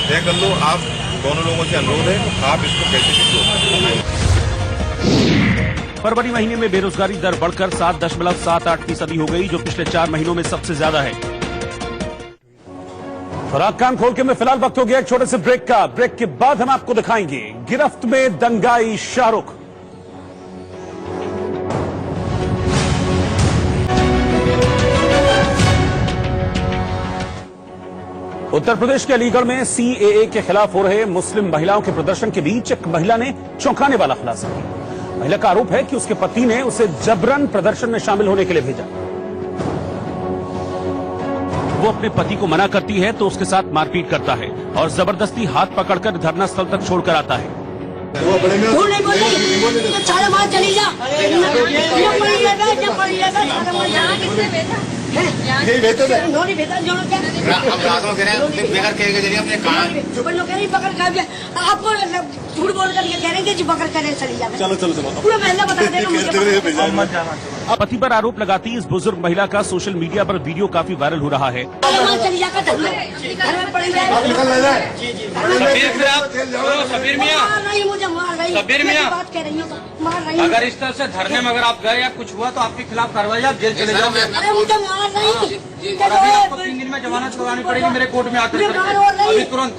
[SPEAKER 16] तय कर लो, आप दोनों लोगों से अनुरोध है, आप इसको कैसे भी
[SPEAKER 1] फरवरी महीने में बेरोजगारी दर बढ़कर 7.78% हो गई, जो पिछले 4 महीनों में सबसे ज्यादा है। और आग कान खोल के में फिलहाल वक्त हो गया एक छोटे से ब्रेक का। ब्रेक के बाद हम आपको दिखाएंगे गिरफ्त में दंगाई शाहरुख। उत्तर प्रदेश के अलीगढ़ में सीएए के खिलाफ हो रहे मुस्लिम महिलाओं के प्रदर्शन के बीच एक महिला ने चौंकाने वाला खुलासा किया। महिला का आरोप है कि उसके पति ने उसे जबरन प्रदर्शन में शामिल होने के लिए भेजा। वो अपने पति को मना करती है तो उसके साथ मारपीट करता है और जबरदस्ती हाथ पकड़कर धरना स्थल तक छोड़कर आता है।
[SPEAKER 17] आपको झूठ बोल कर कह रहे हैं कि पकड़ कर चली जाए। चलो पूरा महल्ला बता देना।
[SPEAKER 1] पति पर आरोप लगाती इस बुजुर्ग महिला का सोशल मीडिया पर वीडियो काफी वायरल हो रहा है।
[SPEAKER 11] सबीर मियां, बात कह रही हूँ, अगर इस तरह से धरने में अगर आप गए या कुछ हुआ तो आपके खिलाफ कार्रवाई, आप जेल चले जाओगे।
[SPEAKER 17] अरे मुझे मार नहीं,
[SPEAKER 11] आपको 3 दिन में जमानत करवानी पड़ेगी मेरे कोर्ट में आकर। अभी तुरंत,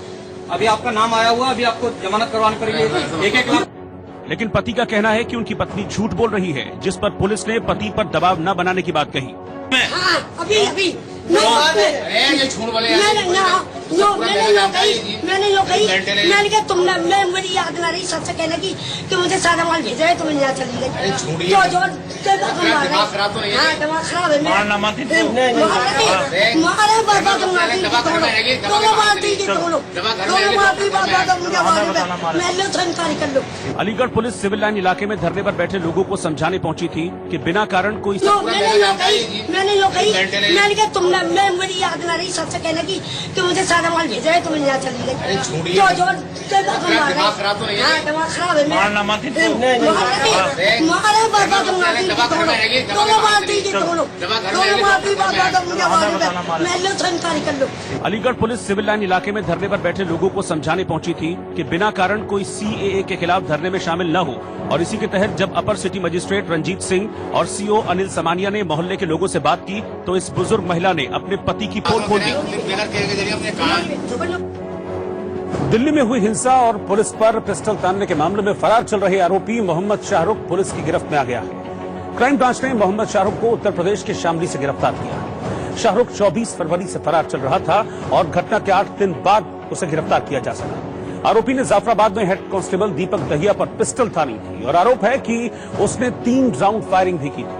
[SPEAKER 11] अभी आपका नाम आया हुआ, अभी आपको जमानत करवानी पड़ेगी 1-1 लाख।
[SPEAKER 1] लेकिन पति का कहना है कि उनकी पत्नी झूठ बोल रही है, जिस पर पुलिस ने पति पर दबाव न बनाने की बात कही।
[SPEAKER 17] अभी मैंने यो कही मैंने कहा तुमने मैं मेरी याद ना रही सबसे कहने की कि मुझे सारा माल भेजा है, तुम्हें यहाँ चली गई। दिमाग खराब है, मारे बाबा तुम इंकारी कर लो।
[SPEAKER 1] अलीगढ़ पुलिस सिविल लाइन इलाके में धरने पर बैठे लोगों को समझाने पहुंची थी कि बिना कारण कोई
[SPEAKER 17] मैंने यो कही मैंने कहा तुमने मैं मेरी याद ना रही सबसे कहने की कि मुझे सारा माल भेजा है, तुम्हें यहाँ चली गई। दिमाग खराब है, मारे बाबा तुम इंकारी कर लो।
[SPEAKER 1] अलीगढ़ पुलिस सिविल लाइन इलाके में धरने पर बैठे लोगों को समझाने पहुंची थी कि बिना कारण कोई सीएए के खिलाफ धरने में शामिल न हो, और इसी के तहत जब अपर सिटी मजिस्ट्रेट रंजीत सिंह और सीओ अनिल समानिया ने मोहल्ले के लोगों से बात की तो इस बुजुर्ग महिला ने अपने पति की पोल खोल दी। दिल्ली में हुई हिंसा और पुलिस पर पिस्टल तानने के मामले में फरार चल रहे आरोपी मोहम्मद शाहरुख पुलिस की गिरफ्त में आ गया है। क्राइम ब्रांच ने मोहम्मद शाहरुख को उत्तर प्रदेश के शामली से गिरफ्तार किया। शाहरुख 24 फरवरी से फरार चल रहा था और घटना के 8 दिन बाद उसे गिरफ्तार किया जा सका। आरोपी ने जाफराबाद में हेड कांस्टेबल दीपक दहिया पर पिस्टल तानी थी और आरोप है कि उसने 3 राउंड फायरिंग भी की थी।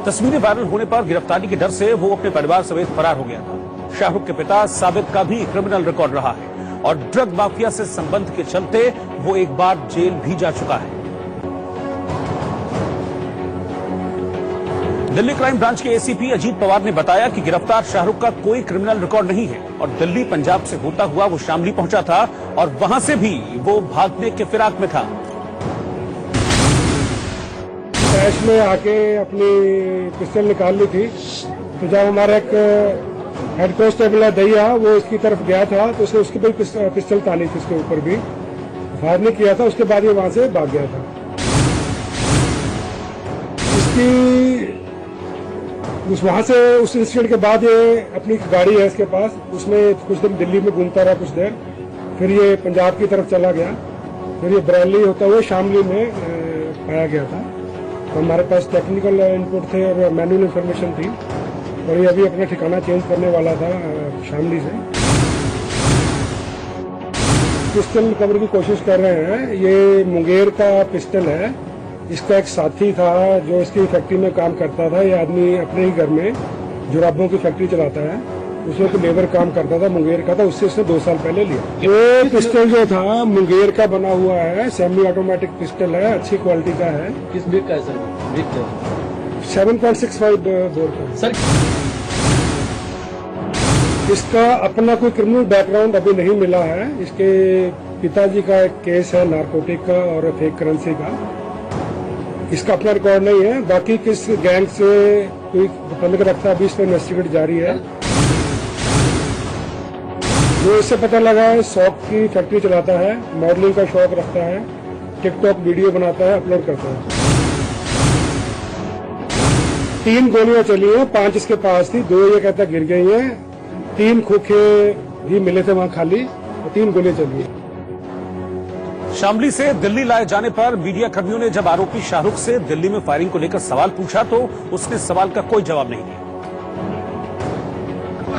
[SPEAKER 1] तस्वीरें वायरल होने पर गिरफ्तारी के डर से वो अपने परिवार समेत फरार हो गया था। शाहरुख के पिता साबित का भी क्रिमिनल रिकॉर्ड रहा है और ड्रग माफिया से संबंध के चलते वो एक बार जेल भी जा चुका है। दिल्ली क्राइम ब्रांच के एसीपी अजीत पवार ने बताया कि गिरफ्तार शाहरुख का कोई क्रिमिनल रिकॉर्ड नहीं है और दिल्ली पंजाब से होता हुआ वो शामली पहुंचा था और वहां से भी वो भागने के फिराक में था।
[SPEAKER 18] कैश में आके अपनी पिस्टल निकाल ली थी, तो जब हमारा एक हेड कांस्टेबल है दहिया वो इसकी तरफ गया था तो उसने उसकी भी पिस्टल तानी थी, उसके ऊपर भी फायर नहीं किया था। उसके बाद ये वहां से भाग गया था। वहां से उस इंसिडेंट के बाद ये अपनी गाड़ी है इसके पास, उसमें कुछ दिन दिल्ली में घूमता रहा कुछ देर, फिर ये पंजाब की तरफ चला गया, फिर ये बरेली होता हुआ शामली में पाया गया था। तो हमारे पास टेक्निकल इनपुट थे और मैनुअल इंफॉर्मेशन थी और ये अभी अपना ठिकाना चेंज करने वाला था शामली से। पिस्टल रिकवर की कोशिश कर रहे हैं। ये मुंगेर का पिस्टल है। इसका एक साथी था जो इसकी फैक्ट्री में काम करता था। ये आदमी अपने ही घर में जुराबों की फैक्ट्री चलाता है, उसमें कोई लेबर काम करता था, मुंगेर का था, उससे उसने 2 साल पहले लिया। ये पिस्टल जो था मुंगेर का बना हुआ है, सेमी ऑटोमेटिक पिस्टल है, अच्छी क्वालिटी का है।
[SPEAKER 13] किस ब्रिक का है सर?
[SPEAKER 18] 7.65 बोर का।
[SPEAKER 13] सर
[SPEAKER 18] इसका अपना कोई क्रिमिनल बैकग्राउंड अभी नहीं मिला है। इसके पिताजी का एक केस है नारकोटिक का और फेक करेंसी का, इसका अपना रिकॉर्ड नहीं है। बाकी किस गैंग से कोई बंद कर रखता है, अभी इस पर इन्वेस्टिगेट जारी है। जो इससे पता लगा है, शौक की फैक्ट्री चलाता है, मॉडलिंग का शौक रखता है, टिकटॉक वीडियो बनाता है, अपलोड करता है। 3 गोलियां चली हैं, 5 इसके पास थी, 2 ये कहता गिर गई हैं, 3 खोखे भी मिले थे वहां खाली, और 3 गोलियां चली हैं।
[SPEAKER 1] शामली से दिल्ली लाए जाने पर मीडिया कर्मियों ने जब आरोपी शाहरुख से दिल्ली में फायरिंग को लेकर सवाल पूछा तो उसने सवाल का कोई जवाब नहीं दिया।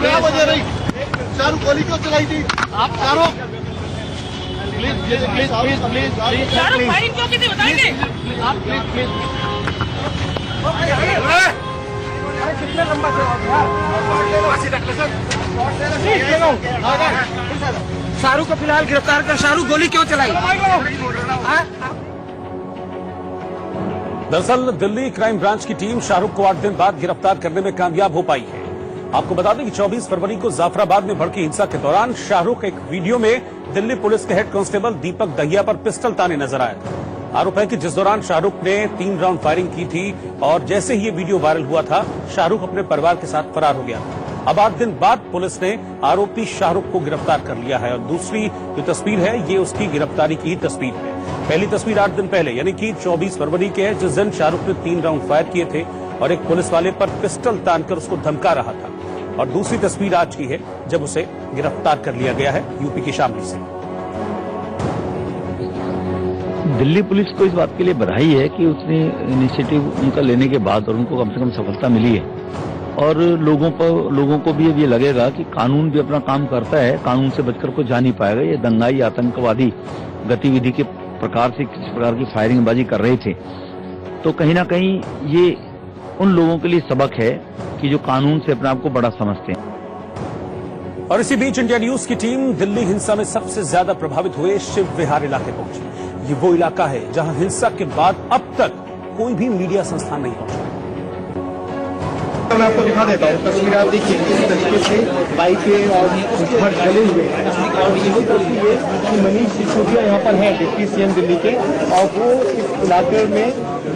[SPEAKER 8] क्या वजह रही शाहरुख गोली क्यों चलाई थी? आप शाहरुख प्लीज शाहरुख फायरिंग क्यों की थी बताएंगे आप? प्लीज कितने लंबा
[SPEAKER 11] शाहरुख को फिलहाल गिरफ्तार कर, शाहरुख गोली क्यों चलाई?
[SPEAKER 1] दरअसल दिल्ली क्राइम ब्रांच की टीम शाहरुख को 8 दिन बाद गिरफ्तार करने में कामयाब हो पाई है। आपको बता दें कि 24 फरवरी को जाफराबाद में भड़की हिंसा के दौरान शाहरुख एक वीडियो में दिल्ली पुलिस के हेड कांस्टेबल दीपक दहिया पर पिस्टल ताने नजर आया था। आरोप है कि जिस दौरान शाहरुख ने 3 राउंड फायरिंग की थी और जैसे ही ये वीडियो वायरल हुआ था, शाहरुख अपने परिवार के साथ फरार हो गया था। अब 8 दिन बाद पुलिस ने आरोपी शाहरुख को गिरफ्तार कर लिया है और दूसरी जो तस्वीर है ये उसकी गिरफ्तारी की तस्वीर है। पहली तस्वीर 8 दिन पहले यानी कि 24 फरवरी की है, जिस दिन शाहरुख ने 3 राउंड फायर किए थे और एक पुलिस वाले पर पिस्टल तानकर उसको धमका रहा था। और दूसरी तस्वीर आज की है जब उसे गिरफ्तार कर लिया गया है यूपी की शामली से।
[SPEAKER 13] दिल्ली पुलिस को इस बात के लिए बधाई है कि उसने इनिशिएटिव उनका लेने के बाद और उनको कम से कम सफलता मिली है। और लोगों को भी ये लगेगा कि कानून भी अपना काम करता है, कानून से बचकर कोई जा नहीं पाएगा। ये दंगाई आतंकवादी गतिविधि के प्रकार से किसी प्रकार की फायरिंगबाजी कर रहे थे, तो कहीं ना कहीं ये उन लोगों के लिए सबक है कि जो कानून से अपने आप को बड़ा समझते हैं।
[SPEAKER 1] और इसी बीच इंडिया न्यूज की टीम दिल्ली हिंसा में सबसे ज्यादा प्रभावित हुए शिव विहार इलाके पहुंची। ये वो इलाका है जहां हिंसा के बाद अब तक कोई भी मीडिया संस्थान नहीं पहुंचा।
[SPEAKER 3] मैं आपको दिखा देता हूँ तस्वीर, आप देखिए किस तरीके से बाइकें और घर जले हुए हैं। और यही तस्वीर है कि मनीष सिसोदिया यहाँ पर है, डिप्टी सीएम दिल्ली के, और वो इस इलाके में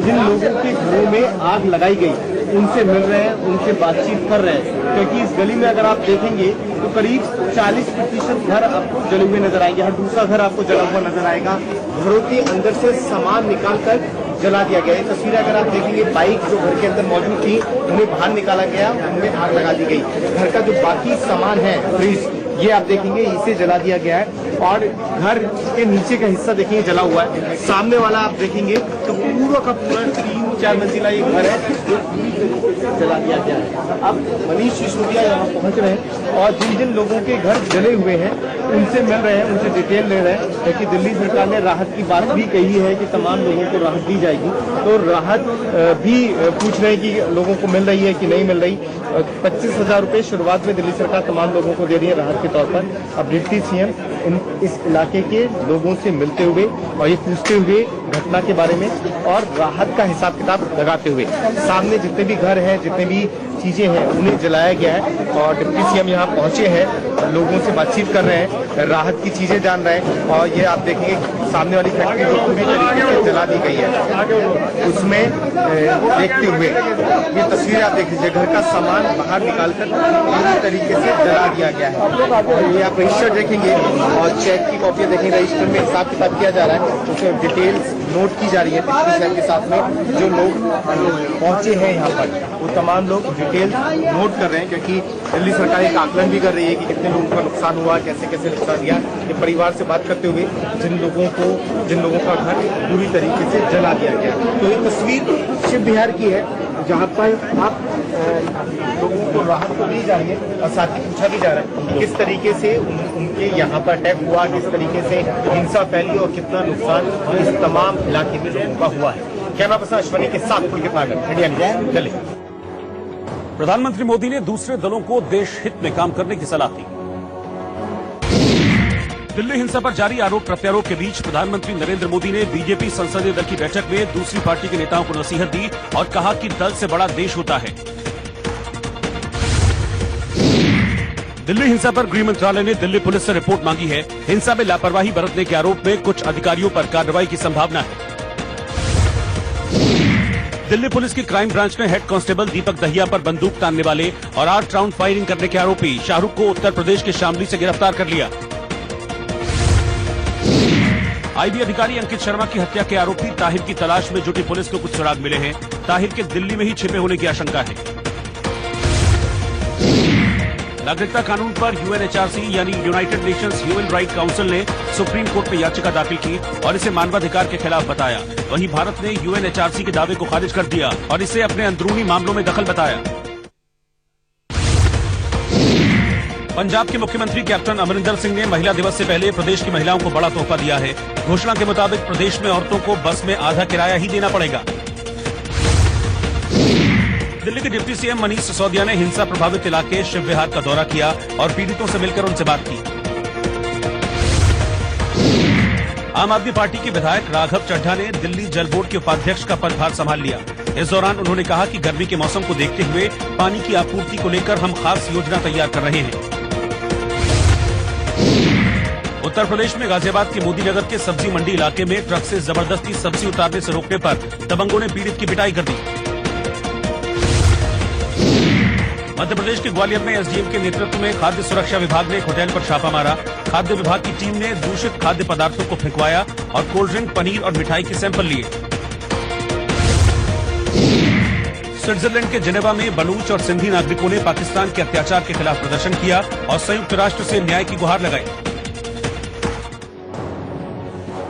[SPEAKER 3] जिन लोगों के घरों में आग लगाई गई उनसे मिल रहे हैं, उनसे बातचीत कर रहे हैं। क्योंकि इस गली में अगर आप देखेंगे तो करीब 40% घर आपको जले हुए नजर आएंगे। हर दूसरा घर आपको जला हुआ नजर आएगा। घरों के अंदर से सामान निकालकर जला दिया गया। ये तस्वीर अगर आप देखेंगे, बाइक जो घर के अंदर मौजूद थी उन्हें बाहर निकाला गया, उनमें आग लगा दी गई। घर का जो बाकी सामान है, फ्रिज, ये आप देखेंगे इसे जला दिया गया है। और घर के नीचे का हिस्सा देखेंगे जला हुआ है। सामने वाला आप देखेंगे तो पूरा का पूरा 3-4 मंजिला ये घर है जो पूरी तरीके से जला दिया गया है। अब मनीष सिसोदिया यहाँ पहुंच रहे हैं और जिन जिन लोगों के घर जले हुए हैं उनसे मिल रहे हैं, उनसे डिटेल ले रहे हैं। क्योंकि दिल्ली सरकार ने राहत की बात भी कही है कि तमाम लोगों को राहत दी जाएगी, तो राहत भी पूछ रहे हैं कि लोगों को मिल रही है कि नहीं मिल रही। 25,000 रुपये शुरुआत में दिल्ली सरकार तमाम लोगों को दे रही है राहत के तौर पर। अब डिप्टी सीएम इस इलाके के लोगों से मिलते हुए और ये पूछते हुए घटना के बारे में और राहत का हिसाब किताब लगाते हुए, सामने जितने भी घर हैं, जितने भी चीजें हैं उन्हें जलाया गया है। और डिप्टी सीएम यहाँ पहुंचे हैं, लोगों से बातचीत कर रहे हैं, राहत की चीजें जान रहे हैं। और ये आप देखेंगे सामने वाली फैक्ट्री जो पूरी तरीके से जला दी गई है, उसमें देखते हुए ये तस्वीर आप देख लीजिए, घर का सामान बाहर निकालकर पूरी तरीके से जला दिया गया है। ये आप रजिस्टर देखेंगे और चेक की कॉपियां देखेंगे, रजिस्टर में हिसाब किताब किया जा रहा है, उसमें डिटेल्स नोट की जा रही है। डिप्टी सीएम के साथ में जो लोग पहुंचे हैं यहाँ पर, वो तमाम लोग डिटेल्स नोट कर रहे हैं। क्योंकि दिल्ली सरकार एक आकलन भी कर रही है कि कितने लोगों का नुकसान हुआ, कैसे कैसे नुकसान दिया। ये परिवार से बात करते हुए जिन लोगों का घर पूरी तरीके से जला दिया गया। तो ये तस्वीर शिव विहार की है जहाँ पर आप लोगों को राहत तो दी जा रही है और साथ ही पूछा भी जा रहा है किस तरीके से उनके यहाँ पर अटैक हुआ, किस तरीके से हिंसा फैली और कितना नुकसान इस तमाम इलाके में लोगों का हुआ है। कैमरा पर्सन अश्वनी के साथ पुलकित नागर, इंडिया न्यूज़, दिल्ली।
[SPEAKER 1] प्रधानमंत्री मोदी ने दूसरे दलों को देश हित में काम करने की सलाह दी। दिल्ली हिंसा पर जारी आरोप प्रत्यारोप के बीच प्रधानमंत्री नरेंद्र मोदी ने बीजेपी संसदीय दल की बैठक में दूसरी पार्टी के नेताओं को नसीहत दी और कहा कि दल से बड़ा देश होता है। दिल्ली हिंसा पर गृह मंत्रालय ने दिल्ली पुलिस से रिपोर्ट मांगी है। हिंसा में लापरवाही बरतने के आरोप में कुछ अधिकारियों पर कार्रवाई की संभावना है। दिल्ली पुलिस की क्राइम ब्रांच ने हेड कांस्टेबल दीपक दहिया पर बंदूक तानने वाले और 8 राउंड फायरिंग करने के आरोपी शाहरुख को उत्तर प्रदेश के शामली से गिरफ्तार कर लिया। आईबी अधिकारी अंकित शर्मा की हत्या के आरोपी ताहिर की तलाश में जुटी पुलिस को कुछ सुराग मिले हैं। ताहिर के दिल्ली में ही छिपे होने की आशंका है। नागरिकता कानून पर यूएनएचआरसी यानी United Nations human right council ने सुप्रीम कोर्ट में याचिका दाखिल की और इसे मानवाधिकार के खिलाफ बताया। वहीं भारत ने यूएनएचआरसी के दावे को खारिज कर दिया और इसे अपने अंदरूनी मामलों में दखल बताया। पंजाब के मुख्यमंत्री कैप्टन अमरिंदर सिंह ने महिला दिवस से पहले प्रदेश की महिलाओं को बड़ा तोहफा दिया है। घोषणा के मुताबिक प्रदेश में औरतों को बस में आधा किराया ही देना पड़ेगा। दिल्ली के डिप्टी सीएम मनीष सिसोदिया ने हिंसा प्रभावित इलाके शिव विहार का दौरा किया और पीड़ितों से मिलकर उनसे बात की। आम आदमी पार्टी के विधायक राघव चड्ढा ने दिल्ली जल बोर्ड के उपाध्यक्ष का पदभार संभाल लिया। इस दौरान उन्होंने कहा कि गर्मी के मौसम को देखते हुए पानी की आपूर्ति को लेकर हम खास योजना तैयार कर रहे हैं। उत्तर प्रदेश में गाजियाबाद के मोदी नगर के सब्जी मंडी इलाके में ट्रक से जबरदस्ती सब्जी उतारने से रोकने पर दबंगों ने पीड़ित की पिटाई कर दी। मध्य प्रदेश के ग्वालियर में एसडीएम के नेतृत्व में खाद्य सुरक्षा विभाग ने एक होटल पर छापा मारा। खाद्य विभाग की टीम ने दूषित खाद्य पदार्थों को फेंकवाया और कोल्ड ड्रिंक, पनीर और मिठाई के सैंपल लिए। स्विट्जरलैंड के जेनेवा में बलूच और सिंधी नागरिकों ने पाकिस्तान के अत्याचार के खिलाफ प्रदर्शन किया और संयुक्त राष्ट्र से न्याय की गुहार लगाई।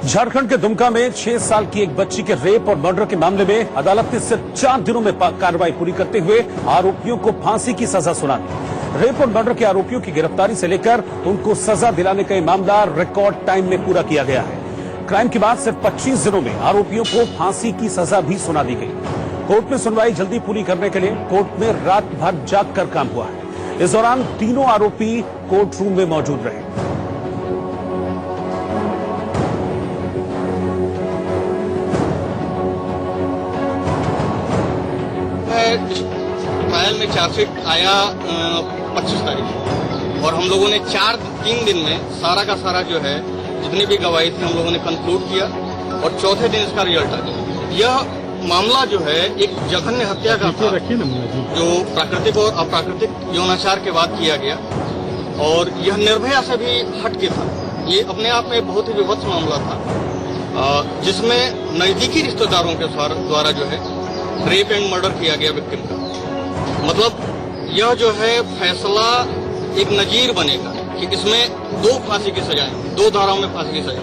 [SPEAKER 1] झारखंड के दुमका में 6 साल की एक बच्ची के रेप और मर्डर के मामले में अदालत ने सिर्फ 4 दिनों में कार्रवाई पूरी करते हुए आरोपियों को फांसी की सजा सुना दी। रेप और मर्डर के आरोपियों की गिरफ्तारी से लेकर उनको सजा दिलाने का मामला रिकॉर्ड टाइम में पूरा किया गया है। क्राइम के बाद सिर्फ 25 दिनों में आरोपियों को फांसी की सजा भी सुना दी गई। कोर्ट में सुनवाई जल्दी पूरी करने के लिए कोर्ट में रात भर जाग कर काम हुआ है। इस दौरान तीनों आरोपी कोर्ट रूम में मौजूद रहे।
[SPEAKER 19] ट्रायल में चार्जशीट आया 25 तारीख और हम लोगों ने 3 दिन में सारा का सारा जो है जितनी भी गवाही थी हम लोगों ने कंक्लूड किया और चौथे दिन इसका रिजल्ट आ गया। यह मामला जो है एक जघन्य हत्या का था जो प्राकृतिक और अप्राकृतिक यौनाचार के बाद किया गया और यह निर्भया से भी हटके था। ये अपने आप में बहुत ही विभत्स मामला था जिसमें नजदीकी रिश्तेदारों के द्वारा जो है रेप एंड मर्डर किया गया विक्टिम का। मतलब यह जो है फैसला एक नजीर बनेगा कि इसमें 2 फांसी की सजाएं, 2 धाराओं में फांसी की सजा।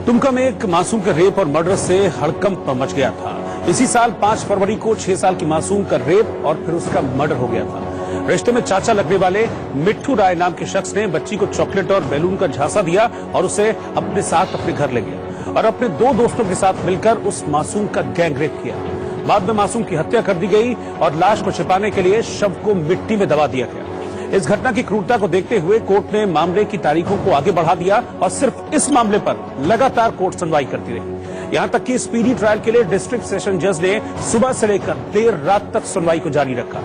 [SPEAKER 1] दुमका में एक मासूम के रेप और मर्डर से हड़कंप मच गया था। इसी साल 5 फरवरी को 6 साल की मासूम का रेप और फिर उसका मर्डर हो गया था। रिश्ते में चाचा लगने वाले मिट्ठू राय नाम के शख्स ने बच्ची को चॉकलेट और बैलून का झांसा दिया और उसे अपने साथ अपने घर ले गया और अपने 2 दोस्तों के साथ मिलकर उस मासूम का गैंग रेप किया। बाद में मासूम की हत्या कर दी गई और लाश को छिपाने के लिए शव को मिट्टी में दबा दिया गया। इस घटना की क्रूरता को देखते हुए कोर्ट ने मामले की तारीखों को आगे बढ़ा दिया और सिर्फ इस मामले पर लगातार कोर्ट सुनवाई करती रही। यहां तक कि स्पीडी ट्रायल के लिए डिस्ट्रिक्ट सेशन जज ने सुबह से लेकर देर रात तक सुनवाई को जारी रखा।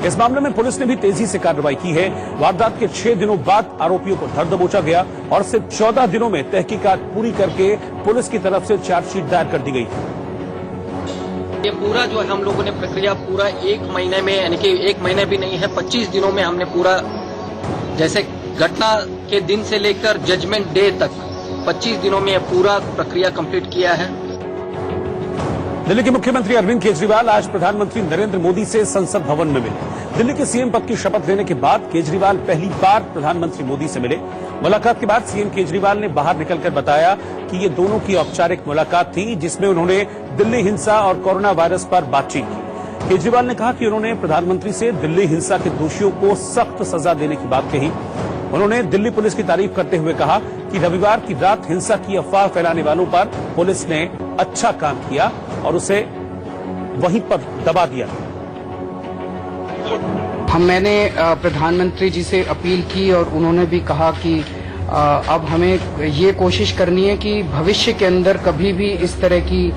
[SPEAKER 1] इस मामले में पुलिस ने भी तेजी से कार्रवाई की है। वारदात के 6 दिनों बाद आरोपियों को धर दबोचा गया और सिर्फ 14 दिनों में तहकीकात पूरी करके पुलिस की तरफ से चार्जशीट दायर कर दी गई।
[SPEAKER 11] ये पूरा जो है हम लोगों ने प्रक्रिया पूरा 1 महीने में, यानी कि 1 महीने भी नहीं है, 25 दिनों में हमने पूरा, जैसे घटना के दिन से लेकर जजमेंट डे तक 25 दिनों में पूरा प्रक्रिया कंप्लीट किया है।
[SPEAKER 1] दिल्ली के मुख्यमंत्री अरविंद केजरीवाल आज प्रधानमंत्री नरेंद्र मोदी से संसद भवन में मिले। दिल्ली के सीएम पद की शपथ लेने के बाद केजरीवाल पहली बार प्रधानमंत्री मोदी से मिले। मुलाकात के बाद सीएम केजरीवाल ने बाहर निकलकर बताया कि ये दोनों की औपचारिक मुलाकात थी जिसमें उन्होंने दिल्ली हिंसा और कोरोना वायरस पर बातचीत की। केजरीवाल ने कहा कि उन्होंने प्रधानमंत्री से दिल्ली हिंसा के दोषियों को सख्त सजा देने की बात कही। उन्होंने दिल्ली पुलिस की तारीफ करते हुए कहा कि रविवार की रात हिंसा की अफवाह फैलाने वालों पर पुलिस ने अच्छा काम किया और उसे वहीं पर दबा दिया।
[SPEAKER 20] मैंने प्रधानमंत्री जी से अपील की और उन्होंने भी कहा कि अब हमें ये कोशिश करनी है कि भविष्य के अंदर कभी भी इस तरह की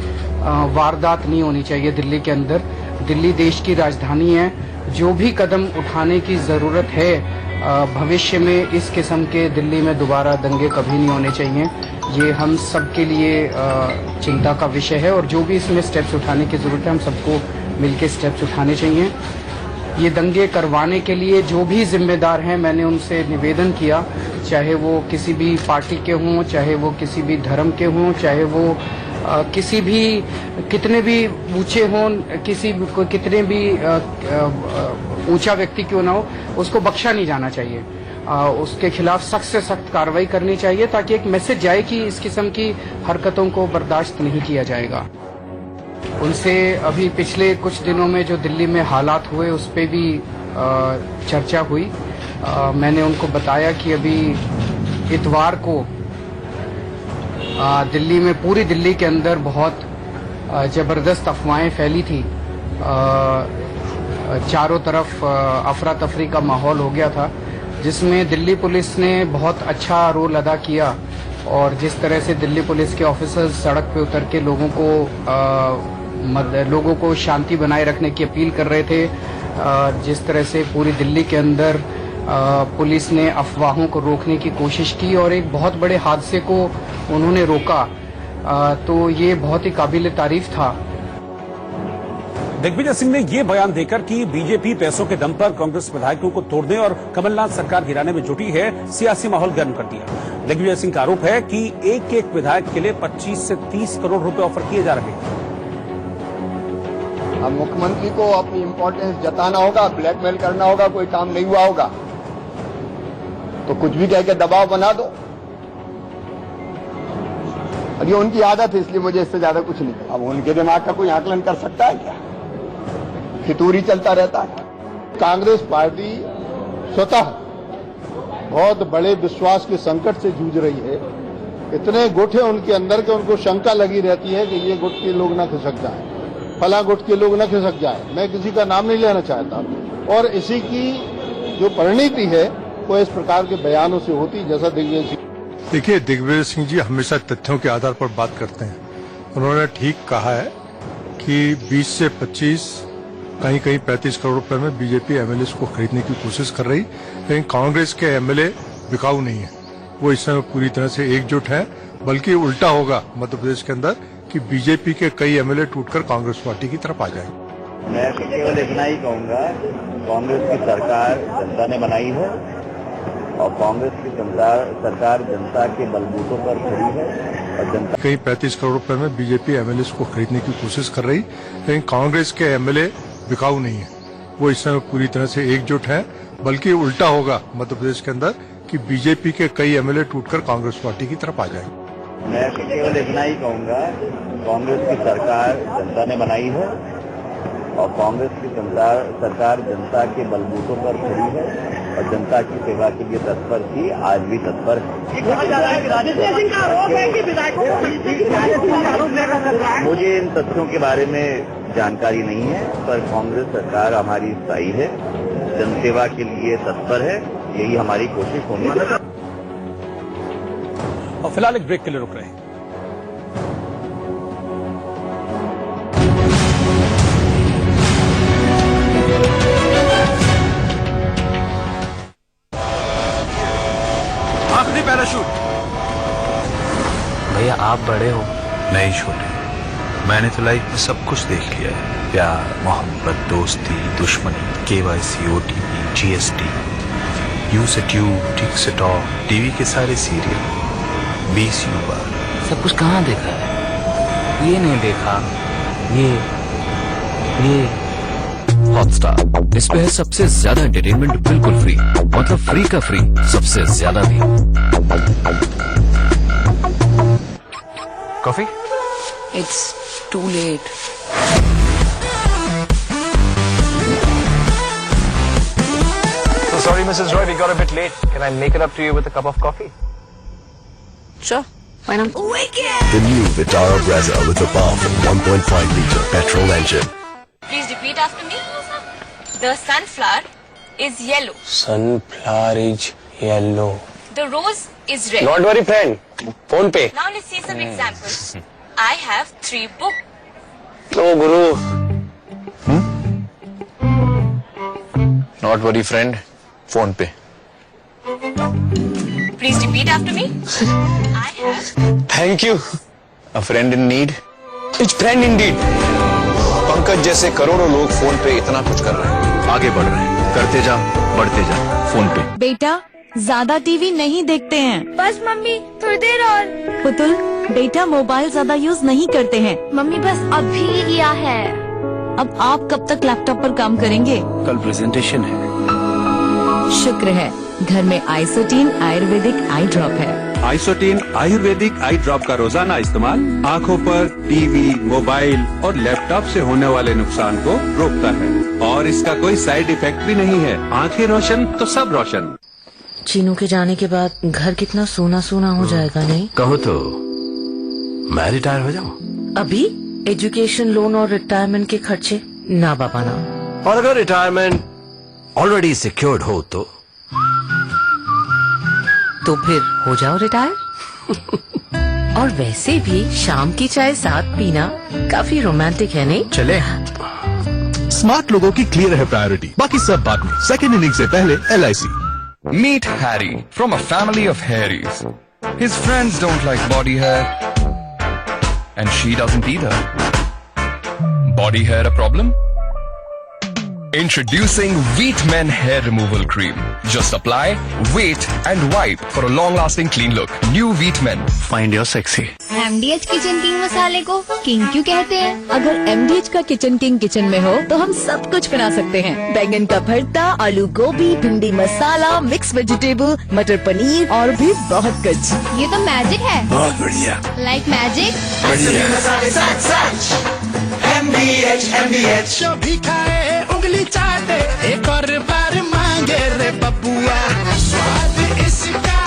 [SPEAKER 20] वारदात नहीं होनी चाहिए दिल्ली के अंदर। दिल्ली देश की राजधानी है, जो भी कदम उठाने की जरूरत है, भविष्य में इस किस्म के दिल्ली में दोबारा दंगे कभी नहीं होने चाहिए। ये हम सबके लिए चिंता का विषय है और जो भी इसमें स्टेप्स उठाने की जरूरत है, हम सबको मिलकर स्टेप्स उठाने चाहिए। ये दंगे करवाने के लिए जो भी जिम्मेदार हैं, मैंने उनसे निवेदन किया, चाहे वो किसी भी पार्टी के हों, चाहे वो किसी भी धर्म के हों, चाहे वो किसी भी कितने भी ऊंचे हों, कितने भी ऊंचा व्यक्ति क्यों ना हो, उसको बख्शा नहीं जाना चाहिए। उसके खिलाफ सख्त से सख्त कार्रवाई करनी चाहिए ताकि एक मैसेज जाए कि इस किस्म की हरकतों को बर्दाश्त नहीं किया जाएगा। उनसे अभी पिछले कुछ दिनों में जो दिल्ली में हालात हुए उस पर भी चर्चा हुई। मैंने उनको बताया कि अभी इतवार को दिल्ली में, पूरी दिल्ली के अंदर बहुत जबरदस्त अफवाहें फैली थी। चारों तरफ अफरा तफरी का माहौल हो गया था, जिसमें दिल्ली पुलिस ने बहुत अच्छा रोल अदा किया। और जिस तरह से दिल्ली पुलिस के ऑफिसर्स सड़क पे उतर के लोगों को शांति बनाए रखने की अपील कर रहे थे, जिस तरह से पूरी दिल्ली के अंदर पुलिस ने अफवाहों को रोकने की कोशिश की और एक बहुत बड़े हादसे को उन्होंने रोका, तो ये बहुत ही काबिल तारीफ था।
[SPEAKER 1] दिग्विजय सिंह ने ये बयान देकर कि बीजेपी पैसों के दम पर कांग्रेस विधायकों को तोड़ने और कमलनाथ सरकार गिराने में जुटी है, सियासी माहौल गर्म कर दिया। दिग्विजय सिंह का आरोप है कि एक एक विधायक के लिए 25 से 30 करोड़ रुपए ऑफर किए जा रहे हैं।
[SPEAKER 21] अब मुख्यमंत्री को अपनी इम्पोर्टेंस जताना होगा, ब्लैकमेल करना होगा, कोई काम नहीं हुआ होगा तो कुछ भी कह के दबाव बना दो। और ये उनकी आदत है, इसलिए मुझे इससे ज्यादा कुछ नहीं। अब उनके दिमाग का कोई आकलन कर सकता है क्या? फितूरी चलता रहता है। कांग्रेस पार्टी स्वतः बहुत बड़े विश्वास के संकट से जूझ रही है। इतने गुट है उनके अंदर के उनको शंका लगी रहती है कि ये गुट के लोग न खिसक जाए, फला गुट के लोग न खिसक जाए। मैं किसी का नाम नहीं लेना चाहता, और इसी की जो परिणति है वो इस प्रकार के बयानों से होती, जैसा दिग्विजय सिंह।
[SPEAKER 14] देखिए, दिग्विजय सिंह जी हमेशा तथ्यों के आधार पर बात करते हैं। उन्होंने ठीक कहा है कि 20 से 25, कहीं कहीं 35 करोड़ रुपए में बीजेपी एमएलए को खरीदने की कोशिश कर रही, लेकिन कांग्रेस के एमएलए बिकाऊ नहीं है। वो इस समय पूरी तरह से एकजुट है, बल्कि उल्टा होगा मध्य प्रदेश के अंदर कि बीजेपी के कई एमएलए टूटकर कांग्रेस पार्टी की तरफ आ जाएंगे।
[SPEAKER 22] मैं केवल इतना ही कहूंगा, कांग्रेस की सरकार जनता ने बनाई है और कांग्रेस की सरकार जनता के बलबूतों पर खड़ी है और जनता
[SPEAKER 14] कहीं 35 करोड़ रुपए में बीजेपी एमएलए को खरीदने की कोशिश कर रही, लेकिन कांग्रेस के एमएलए बिकाऊ नहीं है। वो इस समय पूरी तरह से एकजुट है, बल्कि उल्टा होगा मध्य प्रदेश के अंदर कि बीजेपी के कई एमएलए टूटकर कांग्रेस पार्टी की तरफ आ जाएंगे।
[SPEAKER 22] मैं केवल इतना ही कहूंगा, कांग्रेस की सरकार जनता ने बनाई है और कांग्रेस की सरकार जनता के बलबूतों पर खड़ी है और जनता की सेवा के लिए तत्पर थी, आज भी तत्पर है। मुझे इन तथ्यों के बारे में जानकारी नहीं है, पर कांग्रेस सरकार हमारी स्थायी है, जनसेवा के लिए तत्पर है, यही हमारी कोशिश होनी है।
[SPEAKER 1] और फिलहाल एक ब्रेक के लिए रुक रहे हैं।
[SPEAKER 23] आखिरी पैराशूट।
[SPEAKER 24] भैया आप बड़े हो, नहीं छोटे। मैंने तो लाइफ में सब कुछ देख लिया है, प्यार, मोहब्बत, दोस्ती, दुश्मनी, KYC, OTP, GST, यू से ट्यूब, टिक से टॉक, टीवी के सारे सीरियल 20 बार।
[SPEAKER 23] सब कुछ कहाँ देखा है? ये नहीं देखा, ये
[SPEAKER 25] हॉटस्टार, इस पे है सबसे ज्यादा एंटरटेनमेंट बिल्कुल फ्री, मतलब फ्री का फ्री, सबसे ज्यादा भी।
[SPEAKER 24] Coffee?
[SPEAKER 26] It's too late.
[SPEAKER 24] So sorry, Mrs. Roy, we got a bit late. Can I make it up to you with a cup of coffee?
[SPEAKER 26] Sure, why not?
[SPEAKER 27] The new Vitara Brezza with a powerful 1.5-liter petrol engine.
[SPEAKER 26] Please repeat after me. The sunflower is yellow.
[SPEAKER 27] Sunflower is yellow.
[SPEAKER 26] The rose is red.
[SPEAKER 27] Not worry, friend. Phone pay.
[SPEAKER 26] Now let's see some examples. I have 3 books.
[SPEAKER 27] No, Guru.
[SPEAKER 24] Not worry friend, phone पे।
[SPEAKER 26] Please repeat after me. I have.
[SPEAKER 24] Thank you. A friend in need is friend in deed. Pankaj जैसे करोड़ों लोग phone पे इतना कुछ कर रहे हैं, आगे बढ़ रहे हैं। करते जा, बढ़ते जा, फोन पे।
[SPEAKER 2] बेटा ज्यादा टीवी नहीं देखते हैं।
[SPEAKER 26] बस मम्मी थोड़ी देर और।
[SPEAKER 2] पुतुल बेटा मोबाइल ज्यादा यूज नहीं करते हैं।
[SPEAKER 26] मम्मी बस अभी किया है।
[SPEAKER 2] अब आप कब तक लैपटॉप पर काम करेंगे?
[SPEAKER 24] कल प्रेजेंटेशन है।
[SPEAKER 2] शुक्र है घर में आइसोटीन आयुर्वेदिक आई ड्रॉप है।
[SPEAKER 4] आइसोटीन आयुर्वेदिक आई ड्रॉप का रोजाना इस्तेमाल आँखों पर टीवी, मोबाइल और लैपटॉप से होने वाले नुकसान को रोकता है और इसका कोई साइड इफेक्ट भी नहीं है। आँखें रोशन तो सब रोशन।
[SPEAKER 5] चीनू के जाने के बाद घर कितना सोना सोना हो जाएगा, नहीं?
[SPEAKER 24] कहो तो मैं रिटायर हो जाऊं।
[SPEAKER 5] अभी एजुकेशन लोन और रिटायरमेंट के खर्चे ना बाबा ना।
[SPEAKER 24] और अगर रिटायरमेंट ऑलरेडी सिक्योर्ड हो
[SPEAKER 5] तो फिर हो जाओ रिटायर। और वैसे भी शाम की चाय साथ पीना काफी रोमांटिक है, नहीं?
[SPEAKER 24] चले।
[SPEAKER 6] स्मार्ट लोगों की क्लियर है प्रायोरिटी, बाकी सब बाद में। सेकेंड इनिंग से पहले LIC।
[SPEAKER 25] Meet Harry from a family of hairies. His friends don't like body hair, and she doesn't either. Body hair a problem? Introducing Wheat Men Hair Removal Cream. Just apply, wait, and wipe for a long-lasting clean look. New Wheat Men. Find your sexy.
[SPEAKER 26] MDH Kitchen king मसाले को king क्यों कहते हैं?
[SPEAKER 2] अगर MDH का kitchen king kitchen में हो तो हम सब कुछ बना सकते हैं। बैंगन का भरता, आलू गोभी, भिंडी मसाला, मिक्स वेजिटेबल, मटर पनीर और भी बहुत कुछ।
[SPEAKER 26] ये तो मैजिक है।
[SPEAKER 24] बहुत बढ़िया।
[SPEAKER 26] Like magic.
[SPEAKER 10] MDH जो भी खाए उंगली चाटे, एक और बार मांगे रे बबुआ। स्वाद इसका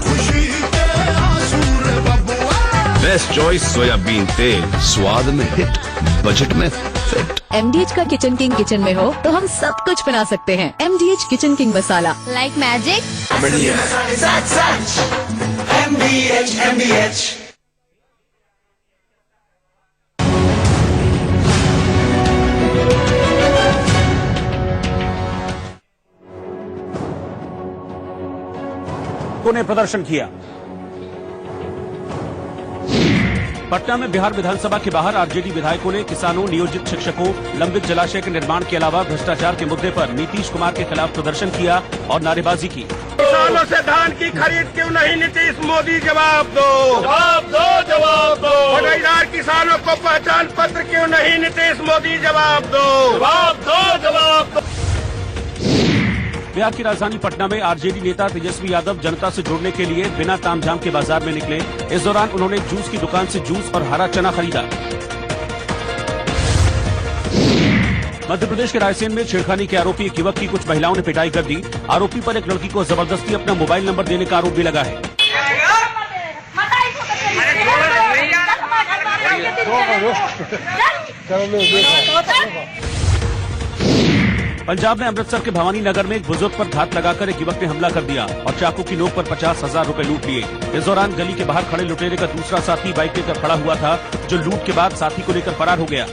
[SPEAKER 10] खुशी के आंसू रे बबुआ।
[SPEAKER 24] बेस्ट चॉइस सोयाबीन तेल, स्वाद में हिट, बजट में फिट।
[SPEAKER 2] MDH का किचन किंग किचन में हो तो हम सब कुछ बना सकते हैं। MDH Kitchen King masala.
[SPEAKER 26] Like magic.
[SPEAKER 24] बढ़िया।
[SPEAKER 10] MDH।
[SPEAKER 1] ने प्रदर्शन किया। पटना में बिहार विधानसभा के बाहर आरजेडी विधायकों ने किसानों, नियोजित शिक्षकों, लंबित जलाशय के निर्माण के अलावा भ्रष्टाचार के मुद्दे पर नीतीश कुमार के खिलाफ प्रदर्शन किया और नारेबाजी की।
[SPEAKER 10] किसानों से धान की खरीद क्यों नहीं नीतीश मोदी, जवाब दो, जवाब दो, जवाब दो। बेरोजगार किसानों को पहचान पत्र क्यों नहीं नीतीश मोदी, जवाब दो, जवाब दो, जवाब दो।
[SPEAKER 1] बिहार की राजधानी पटना में आरजेडी नेता तेजस्वी यादव जनता से जुड़ने के लिए बिना तामझाम के बाजार में निकले। इस दौरान उन्होंने जूस की दुकान से जूस और हरा चना खरीदा। मध्य प्रदेश के रायसेन में छेड़खानी के आरोपी एक युवक की कुछ महिलाओं ने पिटाई कर दी। आरोपी पर एक लड़की को जबरदस्ती अपना मोबाइल नंबर देने का आरोप भी लगा है। पंजाब में अमृतसर के भवानी नगर में एक बुजुर्ग पर घात लगाकर एक युवक ने हमला कर दिया और चाकू की नोक पर 50,000 रुपए लूट लिए। इस दौरान गली के बाहर खड़े लुटेरे का दूसरा साथी बाइक लेकर खड़ा हुआ था, जो लूट के बाद साथी को लेकर फरार हो गया।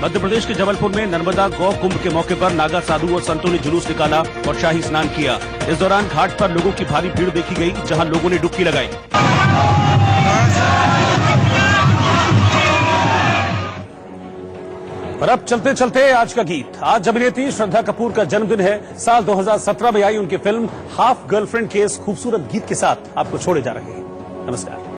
[SPEAKER 1] मध्य प्रदेश के जबलपुर में नर्मदा गौ कुंभ के मौके पर नागा साधु और संतों ने जुलूस निकाला और शाही स्नान किया। इस दौरान घाट पर लोगों की भारी भीड़ देखी गई, जहां लोगों ने डुबकी लगाई। और अब चलते चलते आज का गीत। आज अभिनेत्री श्रद्धा कपूर का जन्मदिन है। साल 2017 में आई उनकी फिल्म हाफ गर्लफ्रेंड के इस खूबसूरत गीत के साथ आपको छोड़े जा रहे हैं। नमस्कार।